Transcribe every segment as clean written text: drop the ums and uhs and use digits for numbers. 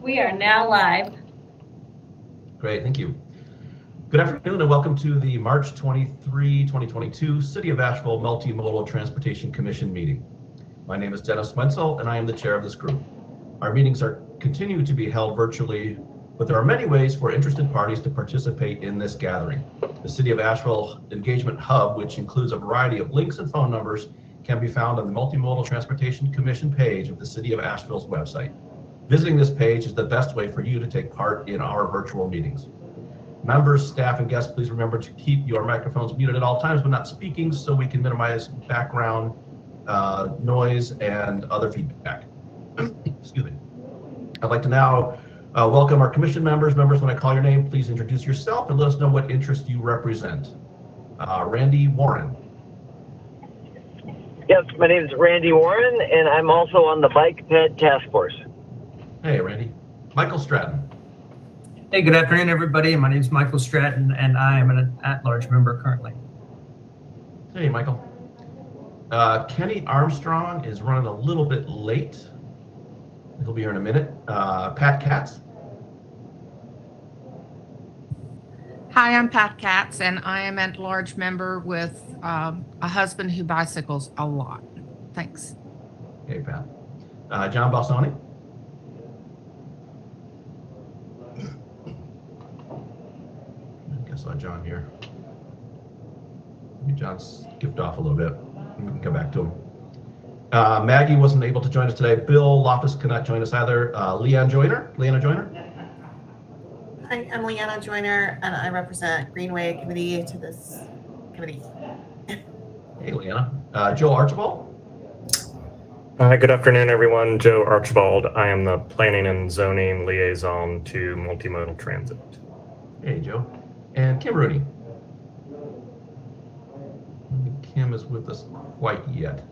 We are now live. Great, thank you. Good afternoon and welcome to the March 23, 2022 City of Asheville Multimodal Transportation Commission meeting. My name is Dennis Wenzel and I am the chair of this group. Our meetings continue to be held virtually, but there are many ways for interested parties to participate in this gathering. The City of Asheville Engagement Hub, which includes a variety of links and phone numbers, can be found on the Multimodal Transportation Commission page of the City of Asheville's website. Visiting this page is the best way for you to take part in our virtual meetings. Members, staff, and guests, please remember to keep your microphones muted at all times when not speaking so we can minimize background noise and other feedback. Excuse me. I'd like to now welcome our commission members. Members, when I call your name, please introduce yourself and let us know what interest you represent. Randy Warren. Yes, my name is Randy Warren, and I'm also on the Bike Ped Task Force. Hey, Randy. Michael Stratton. Hey, good afternoon, everybody. My name is Michael Stratton, and I am an at-large member currently. Hey, Michael. Kenny Armstrong is running a little bit late. He'll be here in a minute. Pat Katz. Hi, I'm Pat Katz, and I am an at-large member with a husband who bicycles a lot. Thanks. Hey, Pat. John Balsani. I saw John here. Maybe John skipped off a little bit. We can come back to him. Maggie wasn't able to join us today. Bill Loftus cannot join us either. Leanna Joyner. Hi, I'm Leanna Joyner, and I represent Greenway committee to this committee. Hey, Leanna. Joe Archibald. Hi, good afternoon, everyone. Joe Archibald. I am the Planning and Zoning Liaison to Multimodal Transit. Hey, Joe. And Kim Rooney. I don't think Kim is with us quite yet.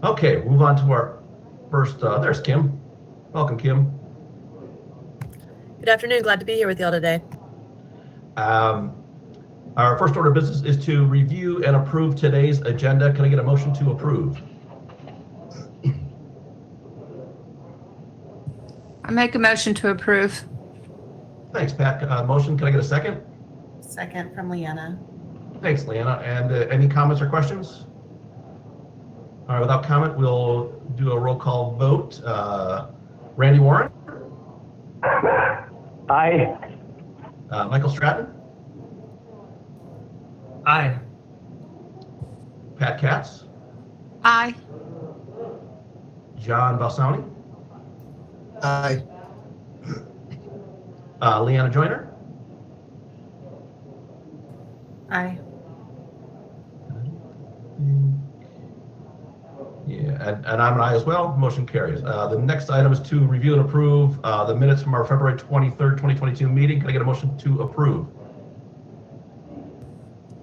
Okay, move on to our first, there's Kim. Welcome, Kim. Good afternoon, glad to be here with y'all today. Our first order of business is to review and approve today's agenda. Can I get a motion to approve? I make a motion to approve. Thanks, Pat. Motion, can I get a second? Second from Leanna. Thanks, Leanna. And any comments or questions? All right, without comment, we'll do a roll call vote. Randy Warren? Aye. Michael Stratton? Aye. Pat Katz? Aye. John Balsani? Aye. Leanna Joyner? Aye. Yeah, and I'm an aye as well. Motion carries. The next item is to review and approve the minutes from our February 23rd, 2022 meeting. Can I get a motion to approve?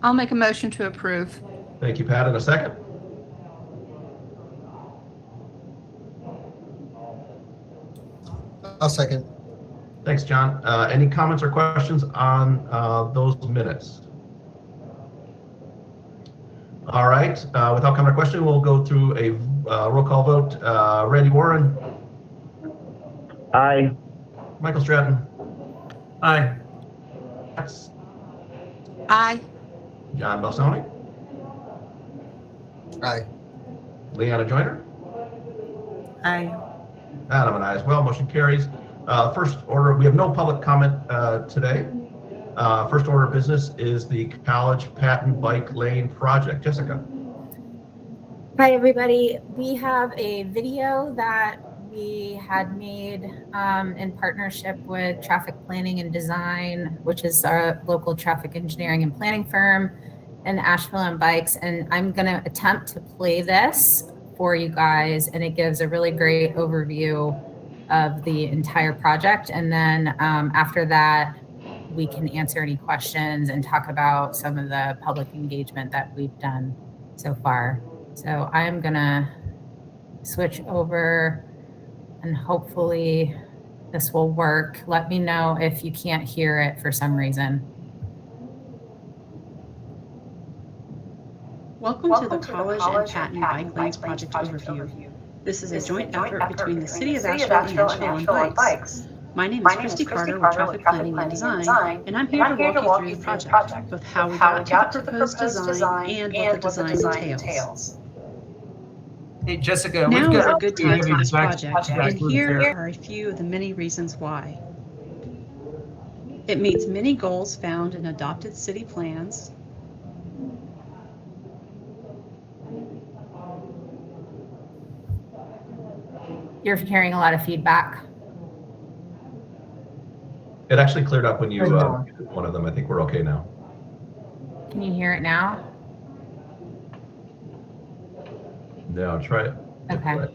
I'll make a motion to approve. Thank you, Pat. And a second? I'll second. Thanks, John. Any comments or questions on those minutes? All right. Without comment or question, we'll go through a roll call vote. Randy Warren? Aye. Michael Stratton? Aye. Aye. John Balsani? Aye. Leanna Joyner? Aye. And I'm an aye as well. Motion carries. First order, we have no public comment today. First order of business is the College Patton Bike Lane Project. Jessica. Hi, everybody. We have a video that we had made in partnership with Traffic Planning and Design, which is our local traffic engineering and planning firm, and Asheville on Bikes. And I'm going to attempt to play this for you guys, and it gives a really great overview of the entire project. And then after that, we can answer any questions and talk about some of the public engagement that we've done so far. So I'm gonna switch over and hopefully this will work. Let me know if you can't hear it for some reason. Welcome to the College and Patton Bike Lanes Project Overview. This is a joint effort between the City of Asheville and Asheville on Bikes. My name is Christy Carter with Traffic Planning and Design, and I'm here to walk you through the project, both how we got to the proposed design and what the design entails. Hey, Jessica, Now we've is got a good time for this back- project, back and booth here there. are a few of the many reasons why. It meets many goals found in adopted city plans. You're hearing a lot of feedback. It actually cleared up when you one of them. I think we're okay now. Can you hear it now? No, try it. Okay.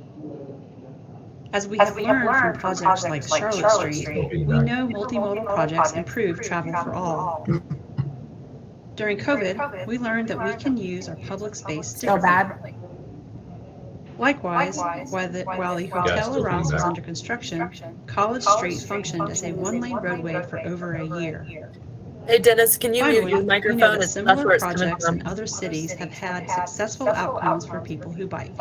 As we have learned from projects like Charlotte Street, we know multimodal projects improve travel for all. During COVID, we learned that we can use our public space Still differently. bad? Likewise, while the Hotel still Arouse feedback. was under construction, College Street functioned as a one-lane roadway for over a year. Hey, Dennis, can you mute Finally, your we know microphone? that That's similar where it's coming projects from. in other cities have had successful outcomes for people who bike.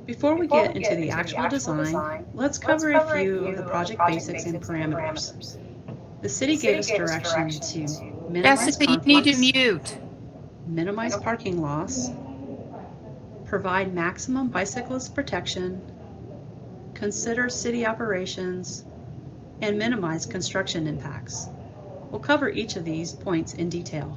Before we get into the actual design, let's cover a few of the project basics and parameters. The city gave us direction to minimize Jessica, you need to conflicts, mute. minimize parking loss, provide maximum bicyclist protection, consider city operations, and minimize construction impacts. We'll cover each of these points in detail.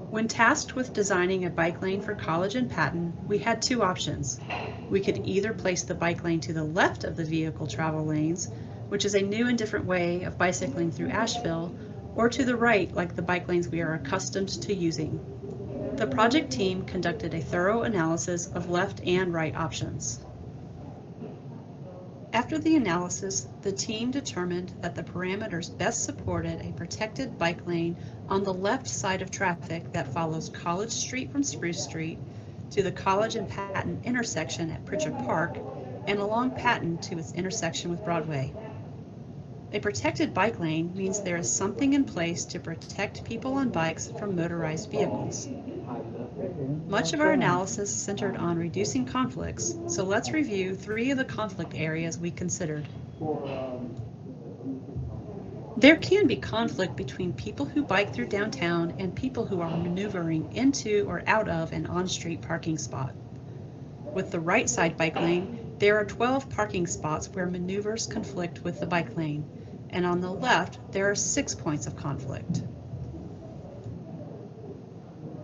When tasked with designing a bike lane for College and Patton, we had two options. We could either place the bike lane to the left of the vehicle travel lanes, which is a new and different way of bicycling through Asheville, or to the right, like the bike lanes we are accustomed to using. The project team conducted a thorough analysis of left and right options. After the analysis, the team determined that the parameters best supported a protected bike lane on the left side of traffic that follows College Street from Spruce Street to the College and Patton intersection at Pritchard Park and along Patton to its intersection with Broadway. A protected bike lane means there is something in place to protect people on bikes from motorized vehicles. Much of our analysis centered on reducing conflicts, so let's review 3 of the conflict areas we considered. There can be conflict between people who bike through downtown and people who are maneuvering into or out of an on-street parking spot. With the right side bike lane, there are 12 parking spots where maneuvers conflict with the bike lane, and on the left, there are 6 points of conflict.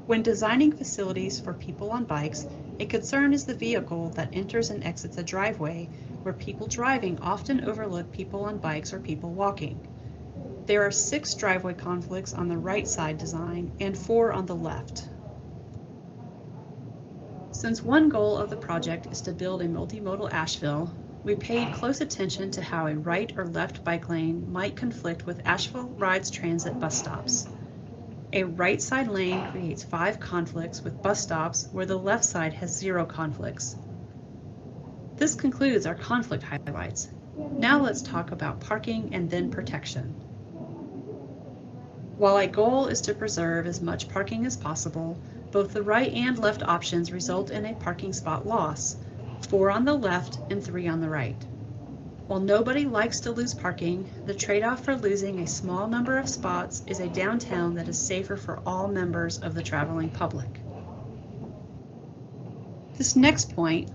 When designing facilities for people on bikes, a concern is the vehicle that enters and exits a driveway where people driving often overlook people on bikes or people walking. There are 6 driveway conflicts on the right side design and 4 on the left. Since one goal of the project is to build a multimodal Asheville, we paid close attention to how a right or left bike lane might conflict with Asheville Rides Transit bus stops. A right side lane creates 5 conflicts with bus stops where the left side has 0 conflicts. This concludes our conflict highlights. Now let's talk about parking and then protection. While a goal is to preserve as much parking as possible, both the right and left options result in a parking spot loss, 4 on the left and 3 on the right. While nobody likes to lose parking, the trade-off for losing a small number of spots is a downtown that is safer for all members of the traveling public. This next point,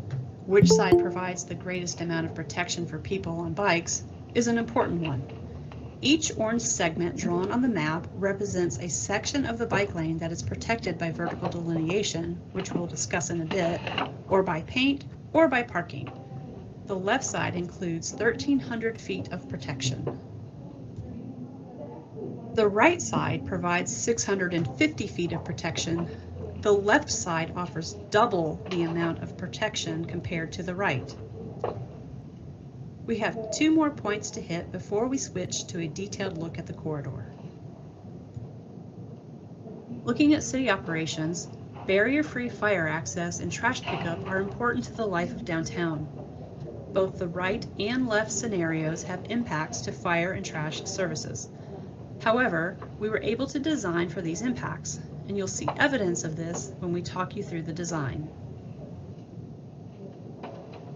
which side provides the greatest amount of protection for people on bikes, is an important one. Each orange segment drawn on the map represents a section of the bike lane that is protected by vertical delineation, which we'll discuss in a bit, or by paint, or by parking. The left side includes 1,300 feet of protection. The right side provides 650 feet of protection. The left side offers double the amount of protection compared to the right. We have 2 more points to hit before we switch to a detailed look at the corridor. Looking at city operations, barrier-free fire access and trash pickup are important to the life of downtown. Both the right and left scenarios have impacts to fire and trash services. However, we were able to design for these impacts, and you'll see evidence of this when we talk you through the design.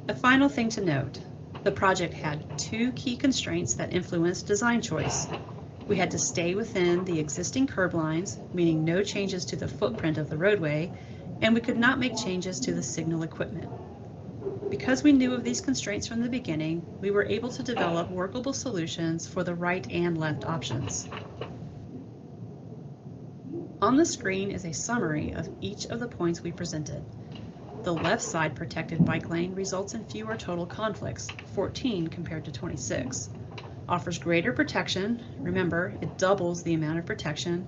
A final thing to note, the project had two key constraints that influenced design choice. We had to stay within the existing curb lines, meaning no changes to the footprint of the roadway, and we could not make changes to the signal equipment. Because we knew of these constraints from the beginning, we were able to develop workable solutions for the right and left options. On the screen is a summary of each of the points we presented. The left side protected bike lane results in fewer total conflicts, 14 compared to 26. Offers greater protection, remember it doubles the amount of protection,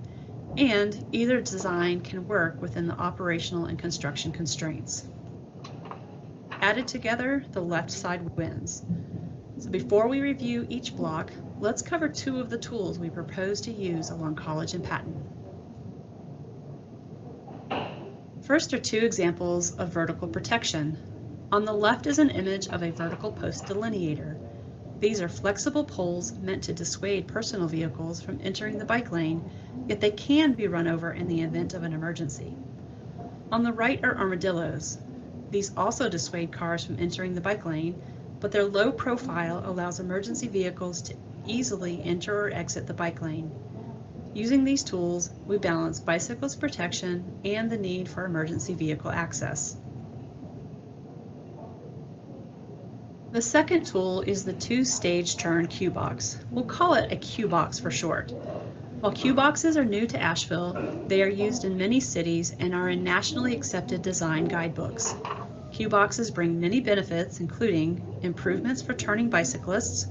and either design can work within the operational and construction constraints. Added together, the left side wins. So before we review each block, let's cover two of the tools we propose to use along College and Patton. First are two examples of vertical protection. On the left is an image of a vertical post delineator. These are flexible poles meant to dissuade personal vehicles from entering the bike lane, yet they can be run over in the event of an emergency. On the right are armadillos. These also dissuade cars from entering the bike lane, but their low profile allows emergency vehicles to easily enter or exit the bike lane. Using these tools, we balance bicyclist protection and the need for emergency vehicle access. The second tool is the two-stage turn cue box. We'll call it a cue box for short. While cue boxes are new to Asheville, they are used in many cities and are in nationally accepted design guidebooks. Cue boxes bring many benefits, including improvements for turning bicyclists,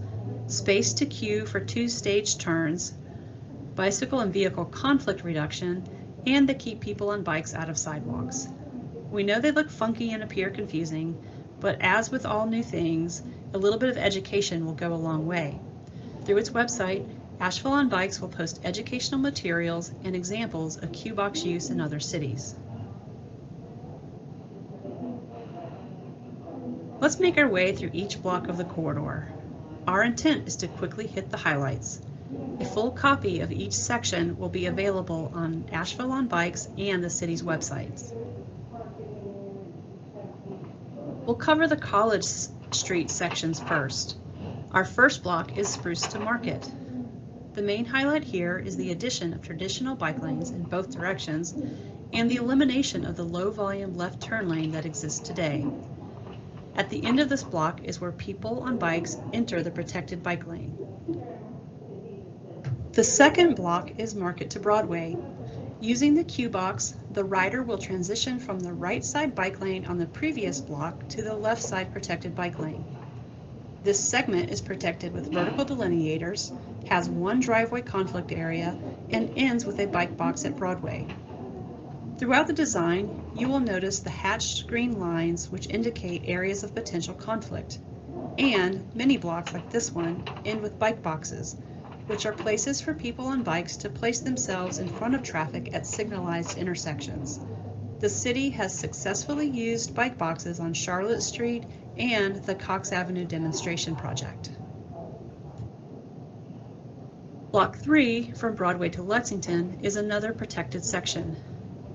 space to queue for two-stage turns, bicycle and vehicle conflict reduction, and they keep people on bikes out of sidewalks. We know they look funky and appear confusing, but as with all new things, a little bit of education will go a long way. Through its website, Asheville on Bikes will post educational materials and examples of cue box use in other cities. Let's make our way through each block of the corridor. Our intent is to quickly hit the highlights. A full copy of each section will be available on Asheville on Bikes and the city's websites. We'll cover the College Street sections first. Our first block is Spruce to Market. The main highlight here is the addition of traditional bike lanes in both directions and the elimination of the low-volume left turn lane that exists today. At the end of this block is where people on bikes enter the protected bike lane. The second block is Market to Broadway. Using the cue box, the rider will transition from the right side bike lane on the previous block to the left side protected bike lane. This segment is protected with vertical delineators, has one driveway conflict area, and ends with a bike box at Broadway. Throughout the design, you will notice the hatched green lines which indicate areas of potential conflict. And many blocks like this one end with bike boxes, which are places for people on bikes to place themselves in front of traffic at signalized intersections. The city has successfully used bike boxes on Charlotte Street and the Cox Avenue demonstration project. Block 3, from Broadway to Lexington, is another protected section.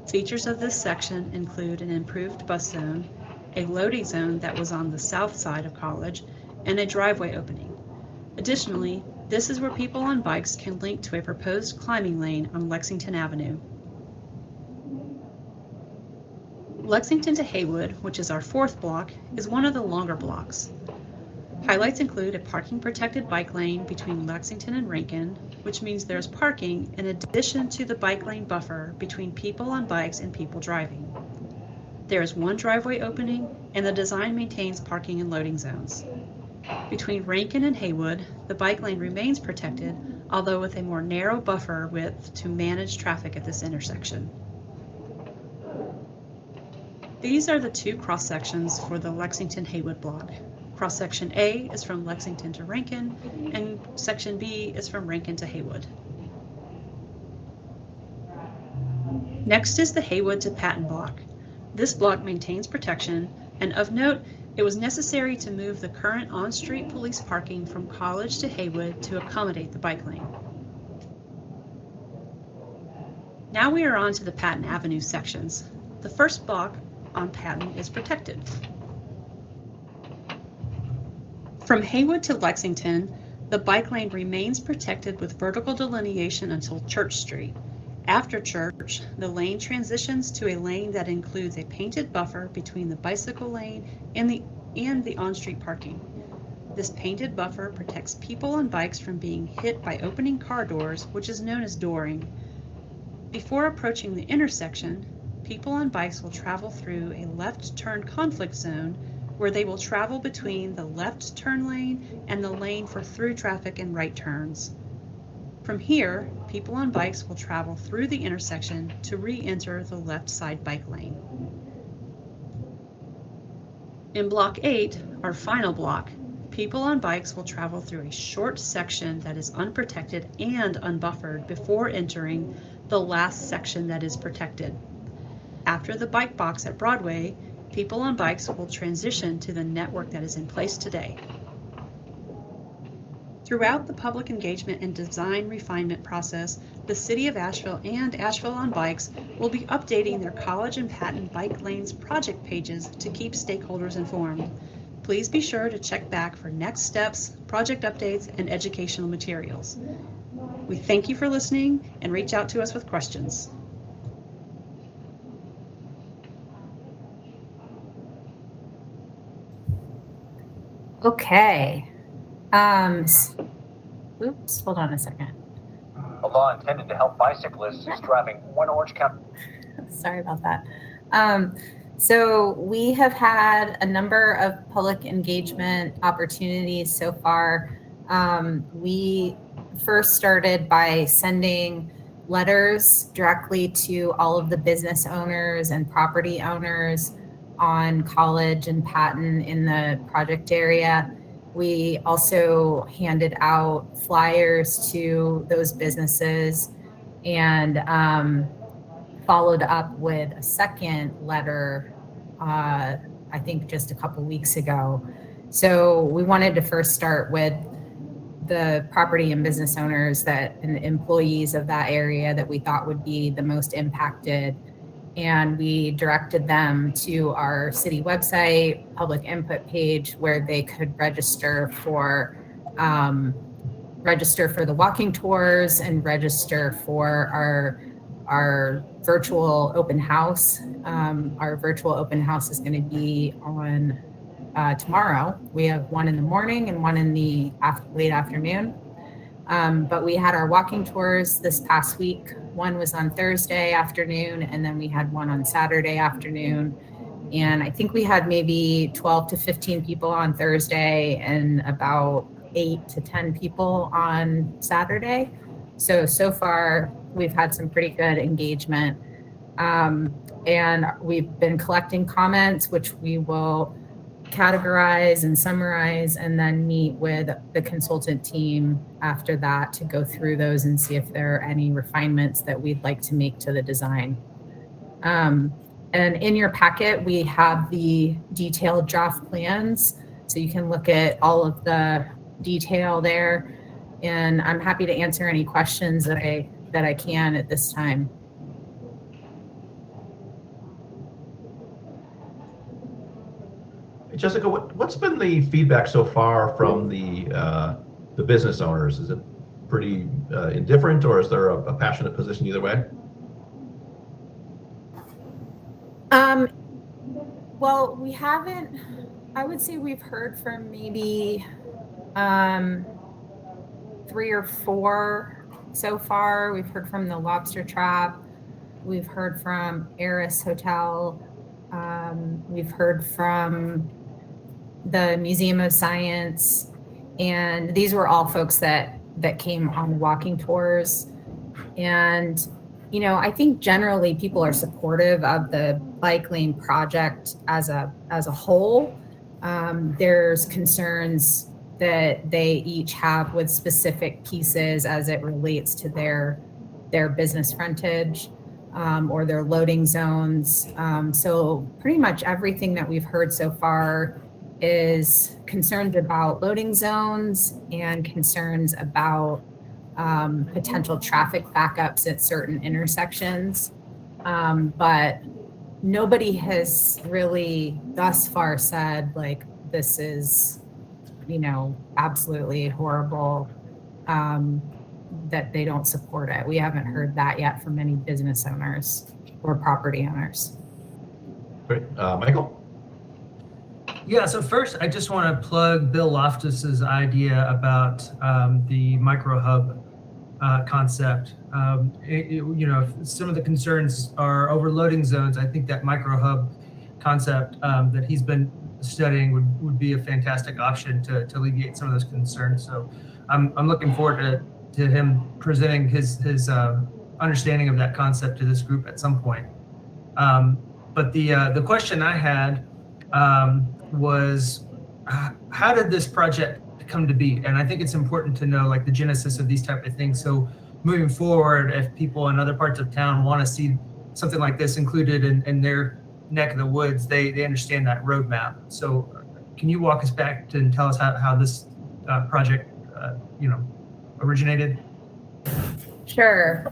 Features of this section include an improved bus zone, a loading zone that was on the south side of College, and a driveway opening. Additionally, this is where people on bikes can link to a proposed climbing lane on Lexington Avenue. Lexington to Haywood, which is our fourth block, is one of the longer blocks. Highlights include a parking protected bike lane between Lexington and Rankin, which means there's parking in addition to the bike lane buffer between people on bikes and people driving. There is one driveway opening, and the design maintains parking and loading zones. Between Rankin and Haywood, the bike lane remains protected, although with a more narrow buffer width to manage traffic at this intersection. These are the two cross sections for the Lexington-Haywood block. Cross section A is from Lexington to Rankin, and section B is from Rankin to Haywood. Next is the Haywood to Patton block. This block maintains protection, and of note, it was necessary to move the current on-street police parking from College to Haywood to accommodate the bike lane. Now we are on to the Patton Avenue sections. The first block on Patton is protected. From Haywood to Lexington, the bike lane remains protected with vertical delineation until Church Street. After Church, the lane transitions to a lane that includes a painted buffer between the bicycle lane and the on-street parking. This painted buffer protects people on bikes from being hit by opening car doors, which is known as dooring. Before approaching the intersection, people on bikes will travel through a left turn conflict zone where they will travel between the left turn lane and the lane for through traffic and right turns. From here, people on bikes will travel through the intersection to re-enter the left side bike lane. In Block 8, our final block, people on bikes will travel through a short section that is unprotected and unbuffered before entering the last section that is protected. After the bike box at Broadway, people on bikes will transition to the network that is in place today. Throughout the public engagement and design refinement process, the City of Asheville and Asheville on Bikes will be updating their College and Patton Bike Lanes project pages to keep stakeholders informed. Please be sure to check back for next steps, project updates, and educational materials. We thank you for listening and reach out to us with questions. Okay. Oops, hold on a second. A law intended to help bicyclists is driving one Orange County. Sorry about that. So we have had a number of public engagement opportunities so far. We first started by sending letters directly to all of the business owners and property owners on College and Patton in the project area. We also handed out flyers to those businesses and followed up with a second letter, I think just a couple weeks ago. So we wanted to first start with the property and business owners and employees of that area that we thought would be the most impacted. And we directed them to our city website, public input page, where they could register for the walking tours and register for our virtual open house. Our virtual open house is going to be on tomorrow. We have one in the morning and one in the late afternoon. But we had our walking tours this past week. One was on Thursday afternoon, and then we had one on Saturday afternoon. And I think we had maybe 12 to 15 people on Thursday and about 8 to 10 people on Saturday. So far, we've had some pretty good engagement. And we've been collecting comments, which we will categorize and summarize, and then meet with the consultant team after that to go through those and see if there are any refinements that we'd like to make to the design. And in your packet, we have the detailed draft plans, so you can look at all of the detail there. And I'm happy to answer any questions that I can at this time. Jessica, what's been the feedback so far from the business owners? Is it pretty indifferent, or is there a passionate position either way? Well, we haven't. I would say we've heard from maybe 3 or 4 so far. We've heard from the Lobster Trap. We've heard from Eris Hotel. We've heard from the Museum of Science, and these were all folks that came on walking tours. And I think generally people are supportive of the bike lane project as a whole. There's concerns that they each have with specific pieces as it relates to their business frontage or their loading zones. So pretty much everything that we've heard so far is concerns about loading zones and concerns about potential traffic backups at certain intersections. But nobody has really thus far said like, this is, absolutely horrible, that they don't support it. We haven't heard that yet from any business owners or property owners. Great. Michael? Yeah, so first, I just want to plug Bill Loftus's idea about the micro hub concept. If some of the concerns are overloading zones, I think that micro hub concept that he's been studying would be a fantastic option to alleviate some of those concerns. So I'm looking forward to him presenting his understanding of that concept to this group at some point. But the question I had was, how did this project come to be? And I think it's important to know like the genesis of these type of things. So moving forward, if people in other parts of town want to see something like this included in their neck of the woods, they understand that roadmap. So can you walk us back and tell us how this project originated? Sure.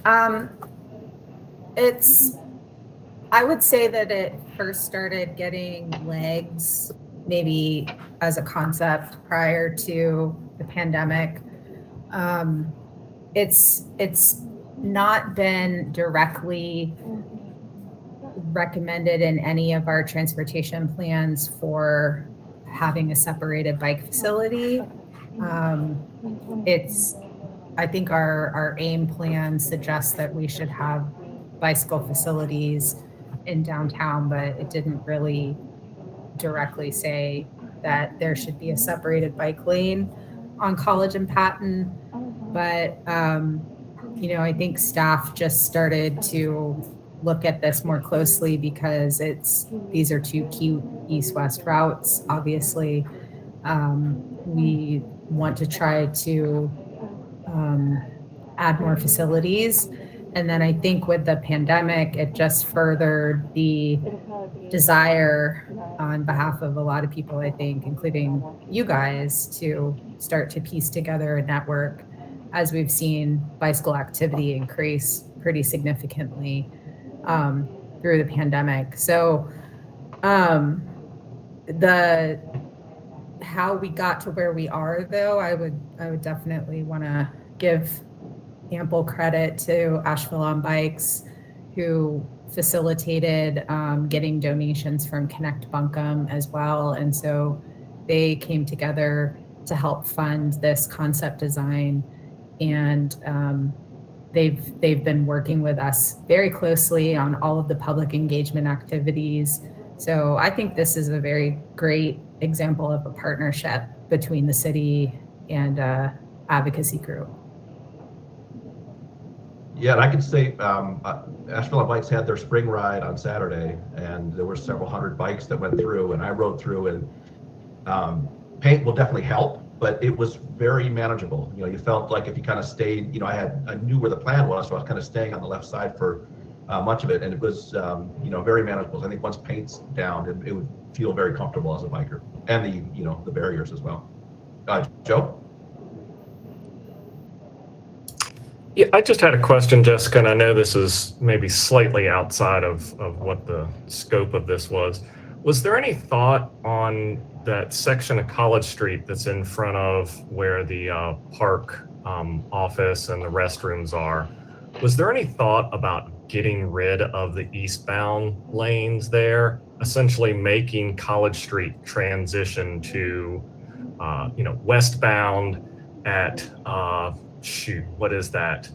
I would say that it first started getting legs maybe as a concept prior to the pandemic. It's not been directly recommended in any of our transportation plans for having a separated bike facility. I think our AIM plan suggests that we should have bicycle facilities in downtown, but it didn't really directly say that there should be a separated bike lane on College and Patton. But, I think staff just started to look at this more closely because these are two key east-west routes. Obviously, we want to try to add more facilities. And then I think with the pandemic, it just furthered the desire on behalf of a lot of people, I think, including you guys, to start to piece together a network as we've seen bicycle activity increase pretty significantly through the pandemic. So how we got to where we are, though, I would definitely want to give ample credit to Asheville on Bikes, who facilitated getting donations from Connect Buncombe as well. And so they came together to help fund this concept design. And they've been working with us very closely on all of the public engagement activities. So I think this is a very great example of a partnership between the city and advocacy group. Yeah, and I can say Asheville on Bikes had their spring ride on Saturday, and there were several hundred bikes that went through, and I rode through, and paint will definitely help, but it was very manageable. You felt like if you kind of stayed, I knew where the plan was, so I was kind of staying on the left side for much of it, and it was very manageable. So I think once paint's down, it would feel very comfortable as a biker, and the barriers as well. Joe? Yeah, I just had a question, Jessica, and I know this is maybe slightly outside of what the scope of this was. Was there any thought on that section of College Street that's in front of where the park office and the restrooms are? Was there any thought about getting rid of the eastbound lanes there, essentially making College Street transition to, westbound at, what is that?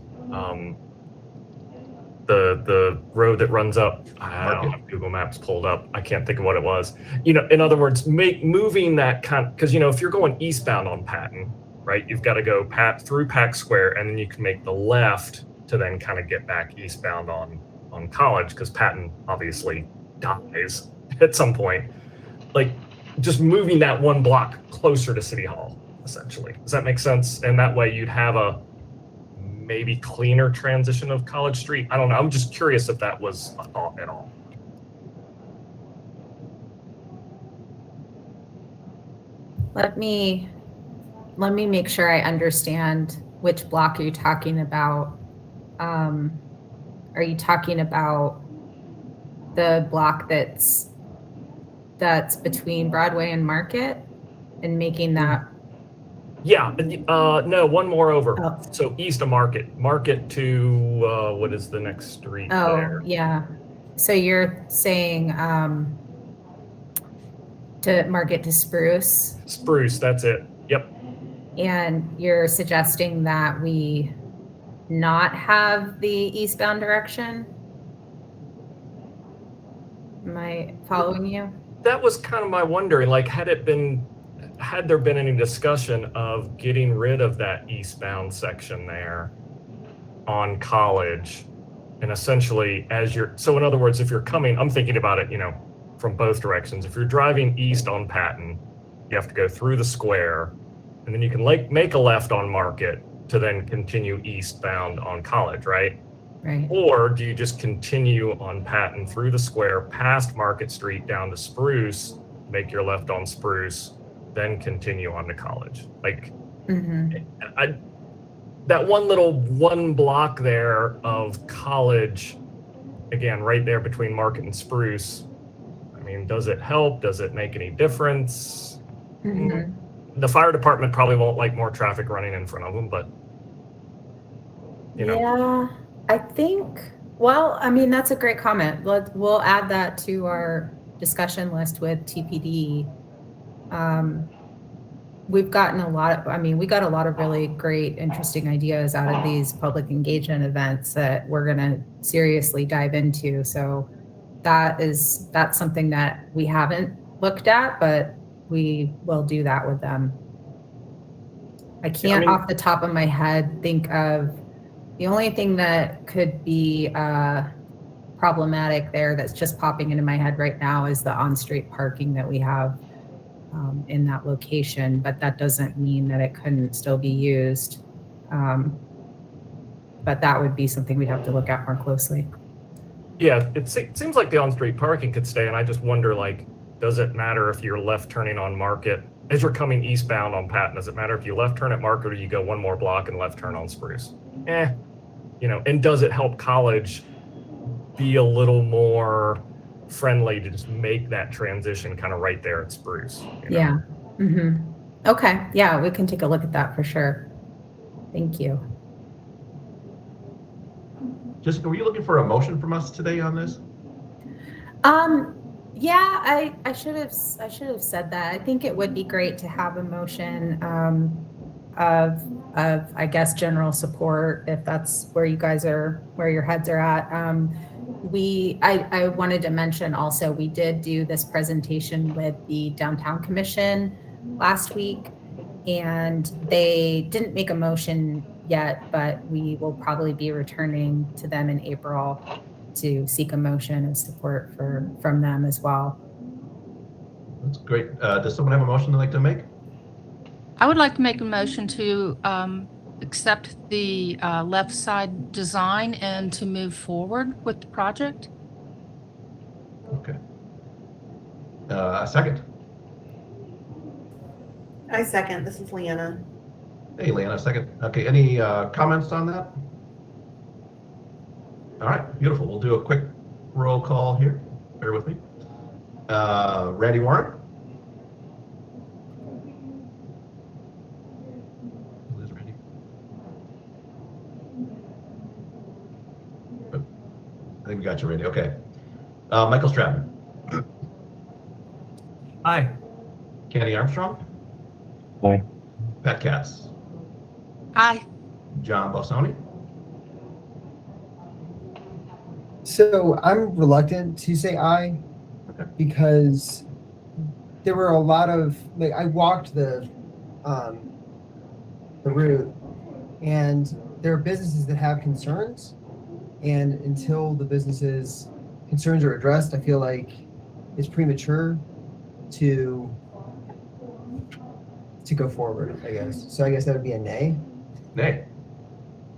The road that runs up, I don't have Google Maps pulled up. I can't think of what it was. In other words, moving that because if you're going eastbound on Patton, right, you've got to go through Pack Square, and then you can make the left to then kind of get back eastbound on College, because Patton obviously dies at some point. Like just moving that one block closer to City Hall, essentially. Does that make sense? And that way you'd have a maybe cleaner transition of College Street. I don't know. I'm just curious if that was a thought at all. Let me make sure I understand which block are you talking about? Are you talking about the block that's between Broadway and Market and making that? Yeah, no, one more over. Oh. So east of Market to, what is the next street Oh, there? yeah. So you're saying to Market to Spruce? Spruce, that's it. Yep. And you're suggesting that we not have the eastbound direction? Am I following you? That was kind of my wondering, like, had there been any discussion of getting rid of that eastbound section there on College? And essentially, so in other words, if you're coming, I'm thinking about it, from both directions. If you're driving east on Patton, you have to go through the square, and then you can make a left on Market to then continue eastbound on College, right? Right. Or do you just continue on Patton through the square, past Market Street down to Spruce, make your left on Spruce, then continue on to College? Like, that one block there of College, again, right there between Market and Spruce, I mean, does it help? Does it make any difference? The fire department probably won't like more traffic running in front of them, but, Yeah, I think, well, I mean, that's a great comment. We'll add that to our discussion list with TPD. We've gotten we got a lot of really great, interesting ideas out of these public engagement events that we're going to seriously dive into. So that's something that we haven't looked at, but we will do that with them. I can't off the top of my head think of the only thing that could be problematic there that's just popping into my head right now is the on-street parking that we have in that location, but that doesn't mean that it couldn't still be used. But that would be something we'd have to look at more closely. Yeah, it seems like the on-street parking could stay, and I just wonder, like, does it matter if you're left turning on Market as you're coming eastbound on Patton? Does it matter if you left turn at Market or you go one more block and left turn on Spruce? And does it help College be a little more friendly to just make that transition kind of right there at Spruce? Yeah. Okay. Yeah, we can take a look at that for sure. Thank you. Jessica, were you looking for a motion from us today on this? Yeah, I should have said that. I think it would be great to have a motion of I guess general support, if that's where you guys are, where your heads are at. I wanted to mention also, we did do this presentation with the Downtown Commission last week, and they didn't make a motion yet, but we will probably be returning to them in April to seek a motion of support from them as well. That's great. Does someone have a motion they'd like to make? I would like to make a motion to accept the left side design and to move forward with the project. Okay. A second. I second. This is Leanna. Hey, Leanna, second. Okay, any comments on that? All right, beautiful. We'll do a quick roll call here. Bear with me. Randy Warren? Where's Randy? I think we got you, Randy. Okay. Michael Stratton? Aye. Candy Armstrong? Aye. Pat Katz? Aye. John Bossoni? So I'm reluctant to say aye, because there were a lot of, like, I walked the route, and there are businesses that have concerns, and until the businesses' concerns are addressed, I feel like it's premature to go forward, I guess. So I guess that would be a nay. Nay.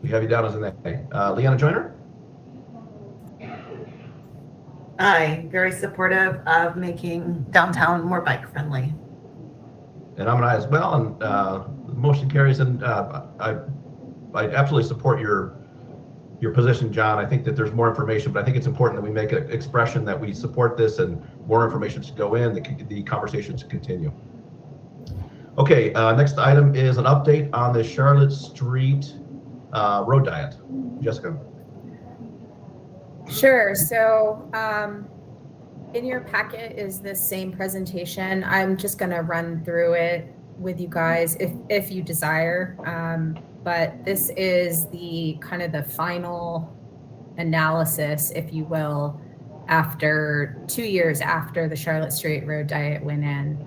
We have you down as a nay. Leanna Joyner? Aye, very supportive of making downtown more bike friendly. And I'm an aye as well, and the motion carries. And I I absolutely support your position, John. I think that there's more information, but I think it's important that we make an expression that we support this and more information should go in, the conversation should continue. Okay, next item is an update on the Charlotte Street road diet. Jessica? Sure. So in your packet is this same presentation. I'm just going to run through it with you guys if you desire. But this is the kind of the final analysis, if you will, after 2 years after the Charlotte Street road diet went in.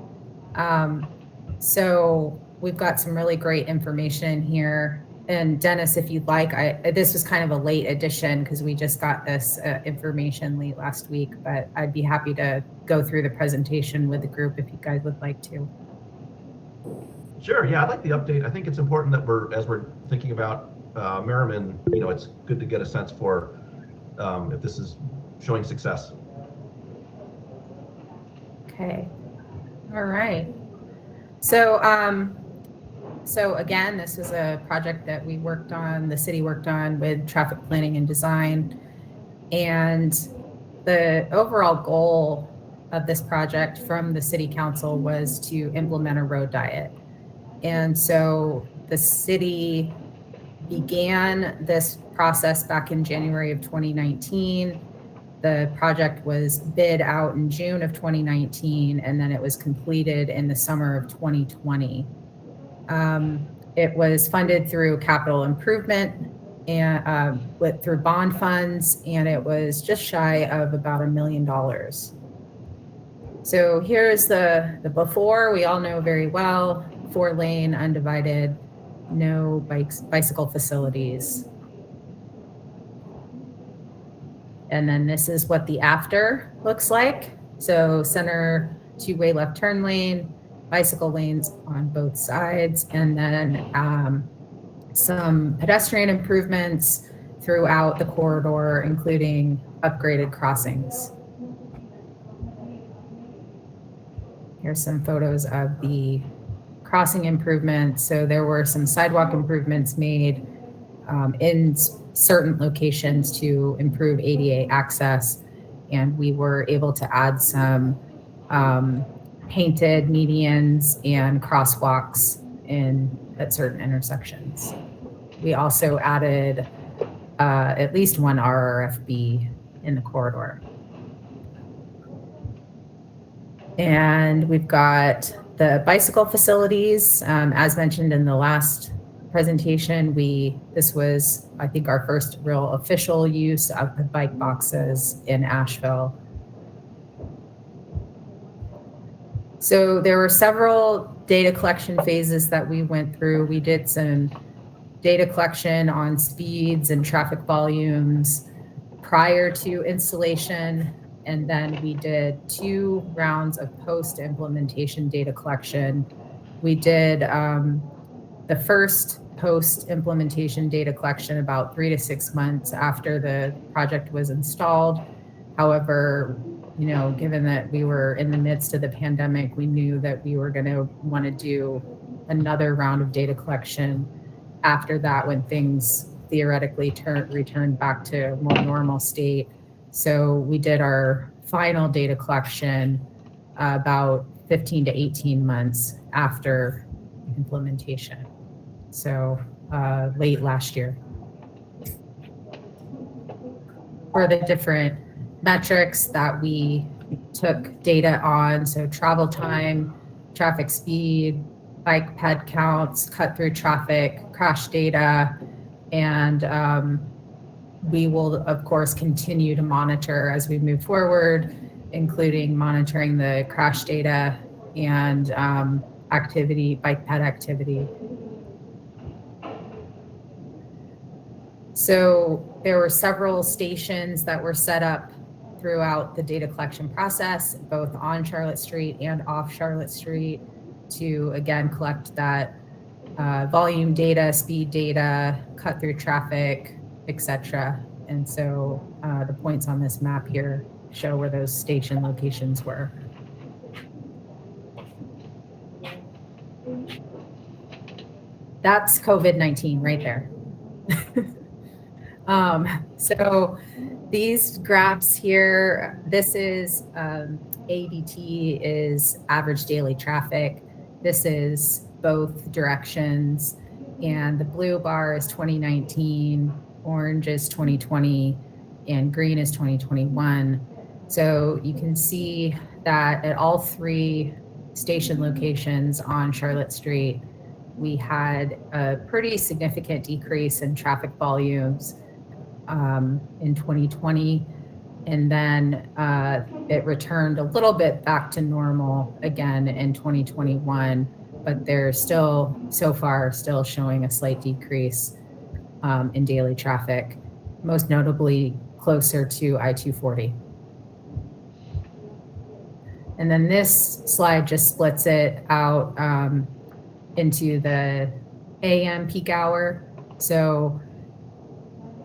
So we've got some really great information here. And Dennis, if you'd like, this was kind of a late addition because we just got this information late last week, but I'd be happy to go through the presentation with the group if you guys would like to. Sure, yeah, I'd like the update. I think it's important that as we're thinking about Merriman, it's good to get a sense for if this is showing success. Okay, all right. So, so again, this is a project that we worked on, the city worked on with traffic planning and design. And the overall goal of this project from the city council was to implement a road diet. And so the city began this process back in January of 2019. The project was bid out in June of 2019, and then it was completed in the summer of 2020. It was funded through capital improvement and through bond funds, and it was just shy of about $1 million. So here's the before. We all know very well, 4-lane, undivided, no bicycle facilities. And then this is what the after looks like. So center 2-way left turn lane, bicycle lanes on both sides, and then some pedestrian improvements throughout the corridor, including upgraded crossings. Here's some photos of the crossing improvements. So there were some sidewalk improvements made in certain locations to improve ADA access, and we were able to add some painted medians and crosswalks at certain intersections. We also added at least one RRFB in the corridor. And we've got the bicycle facilities. As mentioned in the last presentation, this was, I think, our first real official use of the bike boxes in Asheville. So there were several data collection phases that we went through. We did some data collection on speeds and traffic volumes prior to installation. And then we did 2 rounds of post-implementation data collection. We did the first post-implementation data collection about 3 to 6 months after the project was installed. However, given that we were in the midst of the pandemic, we knew that we were going to want to do another round of data collection after that when things theoretically returned back to a more normal state. So we did our final data collection about 15 to 18 months after implementation. So late last year. For the different metrics that we took data on, so travel time, traffic speed, bike ped counts, cut through traffic, crash data, and we will, of course, continue to monitor as we move forward, including monitoring the crash data and activity, bike ped activity. So there were several stations that were set up throughout the data collection process, both on Charlotte Street and off Charlotte Street, to again collect that volume data, speed data, cut through traffic, etc. And so the points on this map here show where those station locations were. That's COVID-19 right there. So these graphs here, this is ADT is average daily traffic. This is both directions. And the blue bar is 2019, orange is 2020, and green is 2021. So you can see that at all three station locations on Charlotte Street, we had a pretty significant decrease in traffic volumes in 2020. And then it returned a little bit back to normal again in 2021, but they're still, so far, still showing a slight decrease in daily traffic, most notably closer to I-240. And then this slide just splits it out into the AM peak hour. So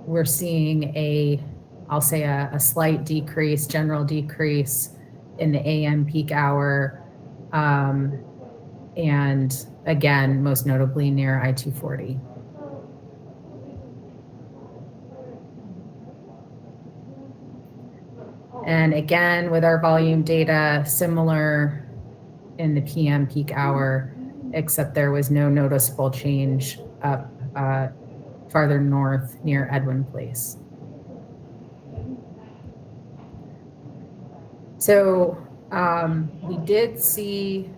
we're seeing I'll say a slight decrease, general decrease in the AM peak hour. And again, most notably near I-240. And again, with our volume data, similar in the PM peak hour, except there was no noticeable change up farther north near Edwin Place. So we did see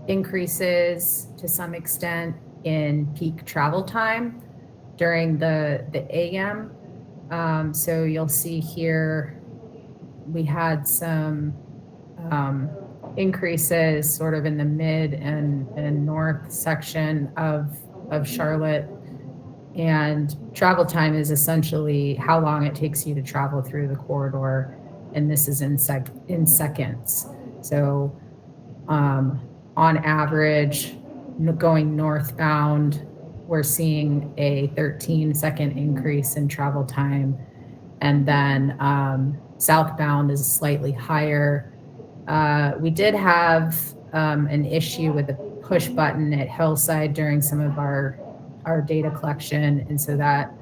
increases to some extent in peak travel time during the AM. So you'll see here, we had some increases sort of in the mid and north section of Charlotte. And travel time is essentially how long it takes you to travel through the corridor. And this is in seconds. So on average, going northbound, we're seeing a 13-second increase in travel time. And then southbound is slightly higher. We did have an issue with the push button at Hillside during some of our data collection. And so that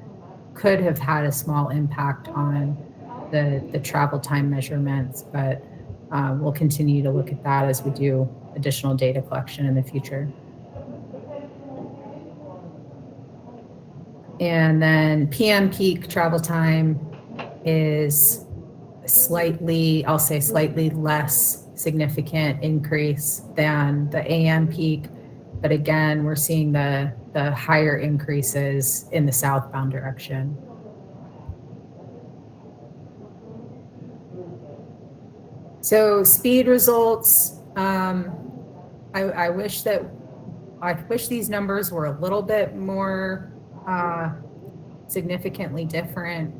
could have had a small impact on the travel time measurements, but we'll continue to look at that as we do additional data collection in the future. And then PM peak travel time is slightly, I'll say slightly less significant increase than the AM peak. But again, we're seeing the higher increases in the southbound direction. So speed results, I wish these numbers were a little bit more significantly different.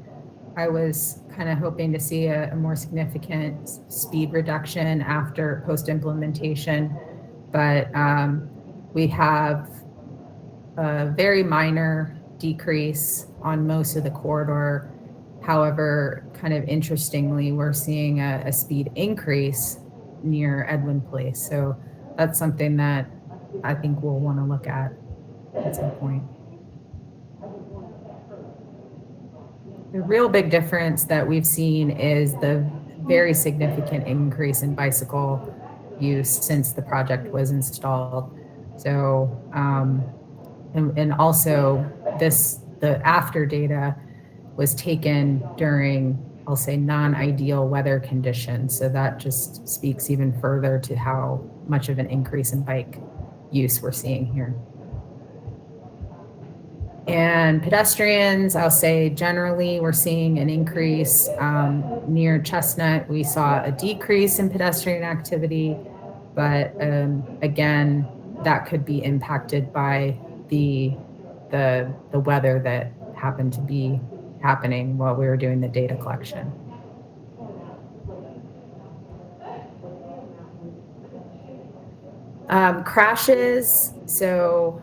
I was kind of hoping to see a more significant speed reduction after post-implementation, but we have a very minor decrease on most of the corridor. However, kind of interestingly, we're seeing a speed increase near Edwin Place. So that's something that I think we'll want to look at some point. The real big difference that we've seen is the very significant increase in bicycle use since the project was installed. So, and also the after data was taken during, I'll say, non-ideal weather conditions. So that just speaks even further to how much of an increase in bike use we're seeing here. And pedestrians, I'll say generally we're seeing an increase near Chestnut. We saw a decrease in pedestrian activity, but again, that could be impacted by the weather that happened to be happening while we were doing the data collection. Crashes, so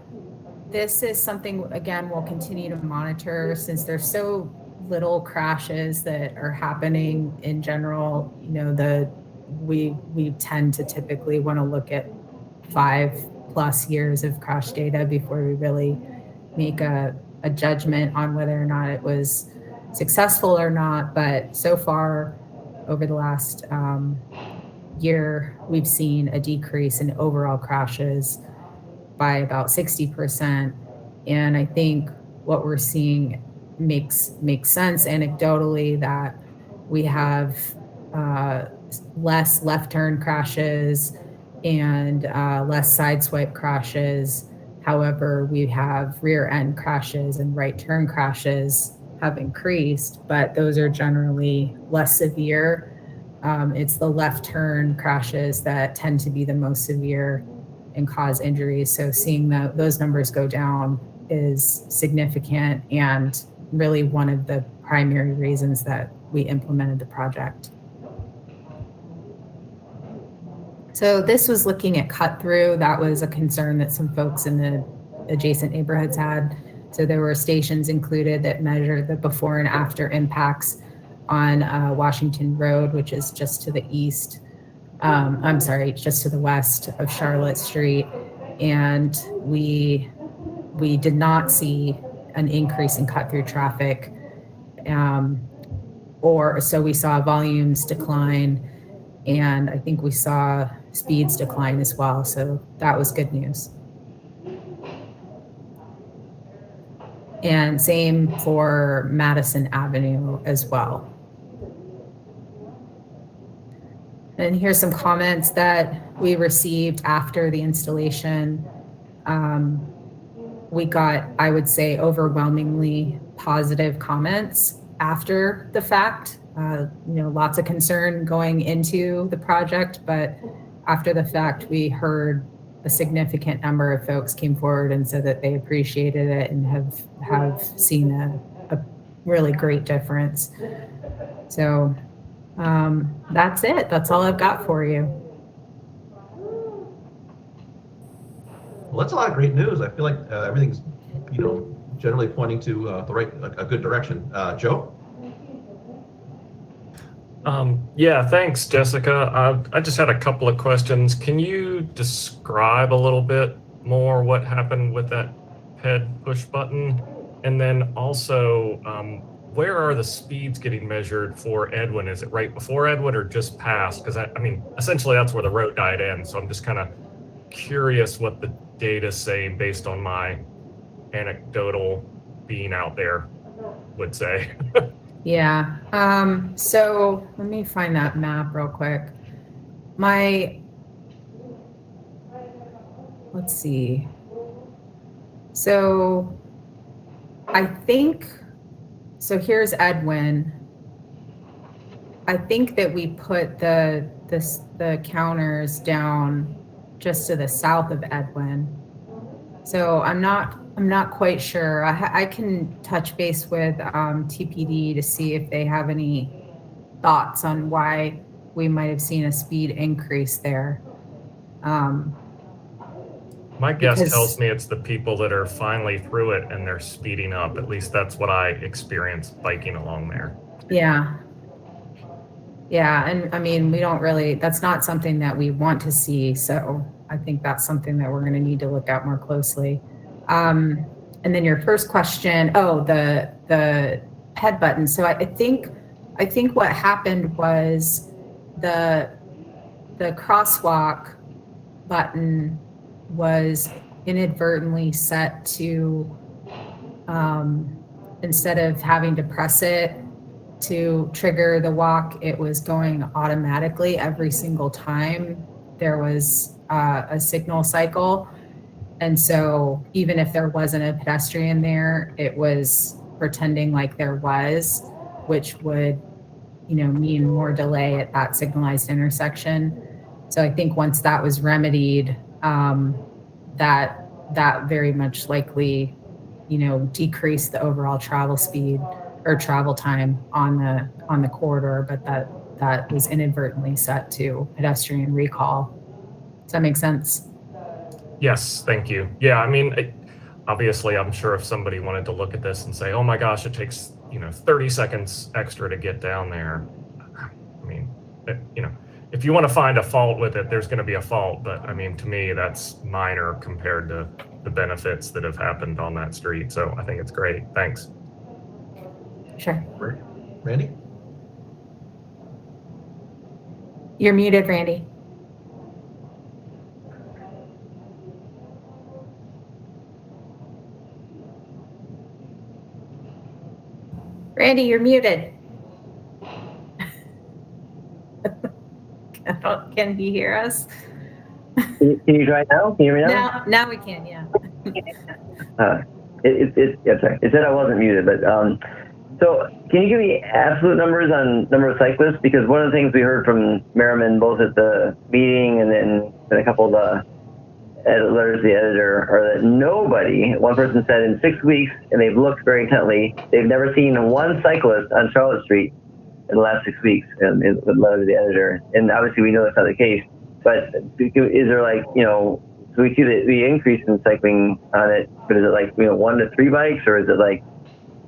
this is something, again, we'll continue to monitor since there's so little crashes that are happening in general. You know, we tend to typically want to look at 5+ years of crash data before we really make a a judgment on whether or not it was successful or not. But so far, over the last year, we've seen a decrease in overall crashes by about 60%. And I think what we're seeing makes sense anecdotally, that we have less left turn crashes and less side swipe crashes. However, we have rear end crashes and right turn crashes have increased, but those are generally less severe. It's the left turn crashes that tend to be the most severe and cause injuries. So seeing those numbers go down is significant and really one of the primary reasons that we implemented the project. So this was looking at cut through. That was a concern that some folks in the adjacent neighborhoods had. So there were stations included that measured the before and after impacts on Washington Road, which is just to the east. I'm sorry, just to the west of Charlotte Street. And we did not see an increase in cut through traffic. So we saw volumes decline, and I think we saw speeds decline as well. So that was good news. And same for Madison Avenue as well. And here's some comments that we received after the installation. We got, I would say, overwhelmingly positive comments after the fact. Lots of concern going into the project, but after the fact, we heard a significant number of folks came forward and said that they appreciated it and have seen a really great difference. So that's it. That's all I've got for you. Well, that's a lot of great news. I feel like everything's, generally pointing to a good direction. Joe? Yeah, thanks, Jessica. I just had a couple of questions. Can you describe a little bit more what happened with that PED push button? And then also, where are the speeds getting measured for Edwin? Is it right before Edwin or just past? Because essentially that's where the road died ends. So I'm just kind of curious what the data's saying based on my anecdotal being out there would say. Yeah. So let me find that map real quick. Let's see. So here's Edwin. I think that we put the counters down just to the south of Edwin. So I'm not quite sure. I can touch base with TPD to see if they have any thoughts on why we might have seen a speed increase there. My guess tells me it's the people that are finally through it and they're speeding up. At least that's what I experienced biking along there. Yeah. Yeah, and that's not something that we want to see. So I think that's something that we're going to need to look at more closely. And then your first question, the head button. So I think what happened was the crosswalk button was inadvertently set to, instead of having to press it to trigger the walk, it was going automatically every single time there was a signal cycle. And so even if there wasn't a pedestrian there, it was pretending like there was, which would, mean more delay at that signalized intersection. So I think once that was remedied, that very much likely, decreased the overall travel speed or travel time on the corridor, but that was inadvertently set to pedestrian recall. Does that make sense? Yes, thank you. Yeah, obviously, I'm sure if somebody wanted to look at this and say, oh my gosh, it takes, 30 seconds extra to get down there. if you want to find a fault with it, there's going to be a fault. But I mean, to me, that's minor compared to the benefits that have happened on that street. So I think it's great. Thanks. Sure. Randy? You're muted, Randy. Randy, you're muted. Can you hear us? Can you try now? Can you hear me now? Now we can, yeah. Yeah, sorry. It said I wasn't muted, but so can you give me absolute numbers on number of cyclists? Because one of the things we heard from Merriman, both at the meeting and then a couple of the letters to the editor, are that nobody, one person said in 6 weeks, and they've looked very intently, they've never seen one cyclist on Charlotte Street in the last 6 weeks, and with letter to the editor. And obviously we know that's not the case, but is there like, so we see the increase in cycling on it, but is it like, 1 to 3 bikes, or is it like,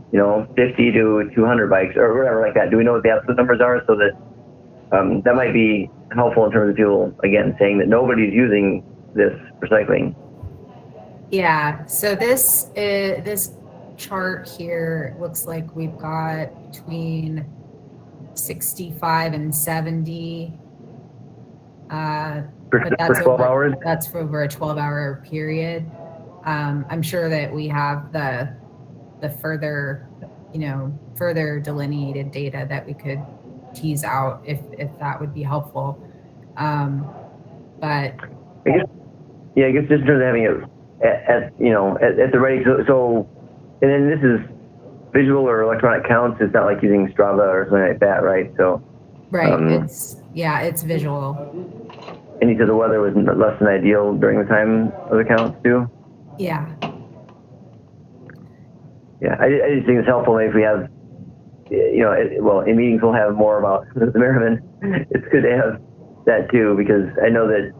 50 to 200 bikes or whatever like that? Do we know what the absolute numbers are, so that that might be helpful in terms of people, again, saying that nobody's using this for cycling? Yeah, so this chart here looks like we've got between 65 and 70. For 12 hours? That's for over a 12-hour period. I'm sure that we have the further, further delineated data that we could tease out if that would be helpful. But I guess just in terms of having it at the ready. So, and then this is visual or electronic counts. It's not like using Strava or something like that, right? So, right. It's visual. And you said the weather was less than ideal during the time of the counts too? Yeah. Yeah, I just think it's helpful maybe if we have, in meetings we'll have more about the Merriman. It's good to have that too, because I know that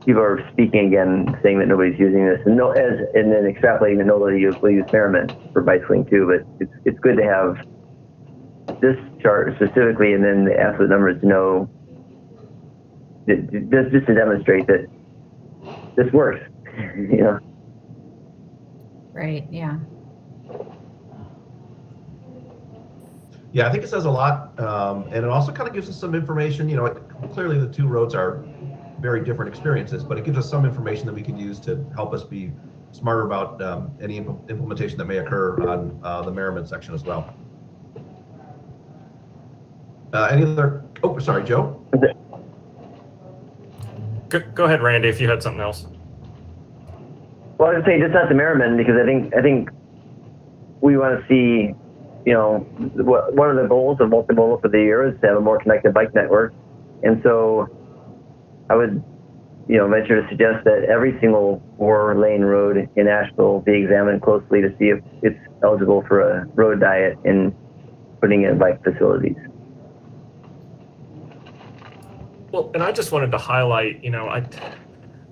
people are speaking again, saying that nobody's using this, and then extrapolating that nobody will use Merriman for bicycling too. But it's good to have this chart specifically, and then the absolute numbers to know, just to demonstrate that this works. Right. Yeah. Yeah, I think it says a lot, and it also kind of gives us some information. Clearly the two roads are very different experiences, but it gives us some information that we can use to help us be smarter about any implementation that may occur on the Merriman section as well. Any other? Oh, sorry, Joe. Go ahead, Randy, if you had something else. Well, I was saying just not the Merriman, because I think we want to see, one of the goals of Multimodal for the year is to have a more connected bike network. And so I would, venture to suggest that every single 4-lane road in Asheville be examined closely to see if it's eligible for a road diet and putting in bike facilities. Well, and I just wanted to highlight,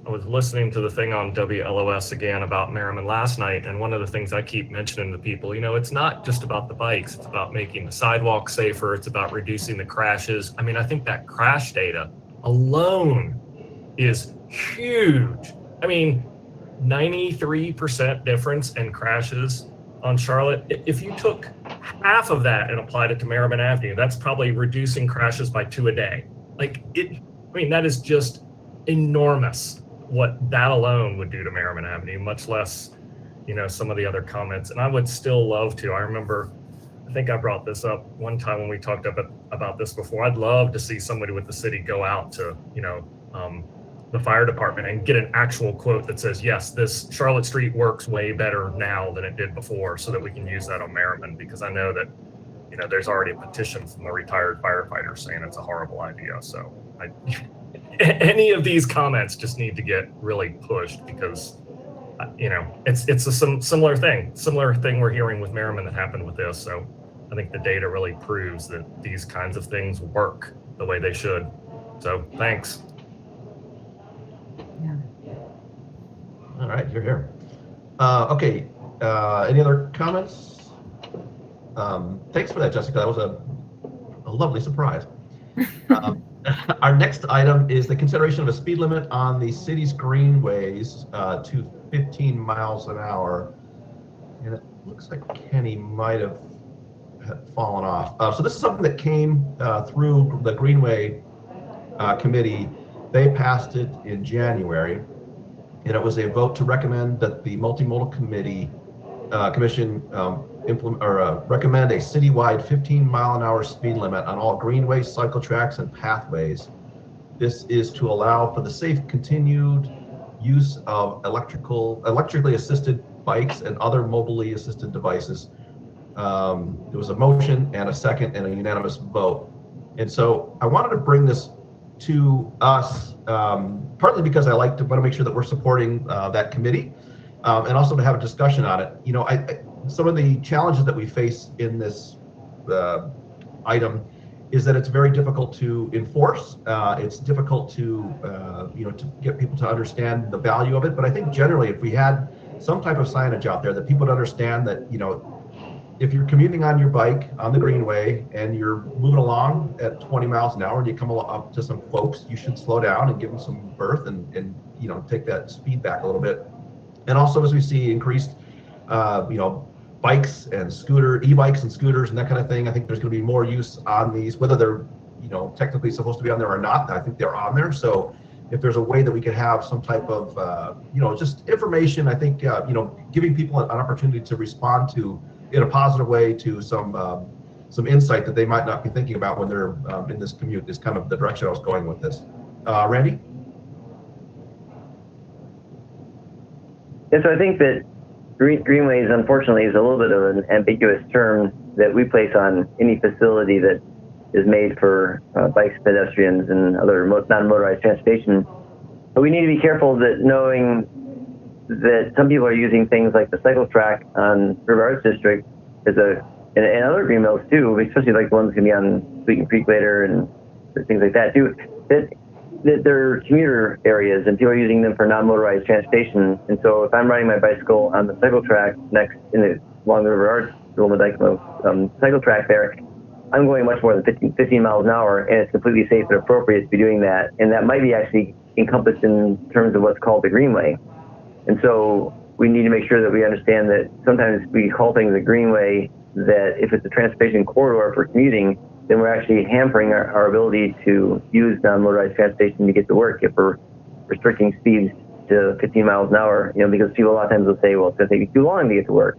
I was listening to the thing on WLOS again about Merriman last night, and one of the things I keep mentioning to people, it's not just about the bikes, it's about making the sidewalks safer, it's about reducing the crashes. I mean, I think that crash data alone is huge. I mean, 93% difference in crashes on Charlotte. If you took half of that and applied it to Merriman Avenue, that's probably reducing crashes by 2 a day. That is just enormous what that alone would do to Merriman Avenue, much less, some of the other comments. And I would still love to. I remember, I think I brought this up one time when we talked about this before. I'd love to see somebody with the city go out to, the fire department and get an actual quote that says, yes, this Charlotte Street works way better now than it did before, so that we can use that on Merriman, because I know that, there's already a petition from the retired firefighters saying it's a horrible idea. So any of these comments just need to get really pushed, because, it's a similar thing we're hearing with Merriman that happened with this. So I think the data really proves that these kinds of things work the way they should. So thanks. Yeah. All right, you're here. Okay, any other comments? Thanks for that, Jessica. That was a lovely surprise. Our next item is the consideration of a speed limit on the city's greenways to 15 miles an hour. And it looks like Kenny might have fallen off. So this is something that came through the Greenway committee. They passed it in January, and it was a vote to recommend that the Multimodal Commission recommend a citywide 15-mile-an-hour speed limit on all greenways, cycle tracks, and pathways. This is to allow for the safe continued use of electrically assisted bikes and other mobilely assisted devices. There was a motion and a second and a unanimous vote. And so I wanted to bring this to us, partly because I want to make sure that we're supporting that committee, and also to have a discussion on it. You know, some of the challenges that we face in this item is that it's very difficult to enforce. It's difficult to, to get people to understand the value of it. But I think generally, if we had some type of signage out there that people would understand that, if you're commuting on your bike on the Greenway and you're moving along at 20 miles an hour and you come up to some folks, you should slow down and give them some berth and take that speed back a little bit. And also, as we see increased, bikes and e-bikes and scooters and that kind of thing, I think there's going to be more use on these, whether they're, technically supposed to be on there or not. I think they're on there. So if there's a way that we could have some type of, just information, I think, giving people an opportunity to respond to in a positive way to some insight that they might not be thinking about when they're in this commute is kind of the direction I was going with this. Randy? Yeah, so I think that greenways, unfortunately, is a little bit of an ambiguous term that we place on any facility that is made for bikes, pedestrians, and other non-motorized transportation. But we need to be careful that knowing that some people are using things like the cycle track on River Arts District and other green mills too, especially like the ones going to be on Sweeten Creek later and things like that too, that they're commuter areas and people are using them for non-motorized transportation. And so if I'm riding my bicycle on the cycle track along the River Arts, cycle track there, I'm going much more than 15 miles an hour, and it's completely safe and appropriate to be doing that. And that might be actually encompassed in terms of what's called the Greenway. And so we need to make sure that we understand that sometimes we call things a greenway, that if it's a transportation corridor for commuting, then we're actually hampering our ability to use non-motorized transportation to get to work if we're restricting speeds to 15 miles an hour, because people a lot of times will say, well, it's going to take me too long to get to work.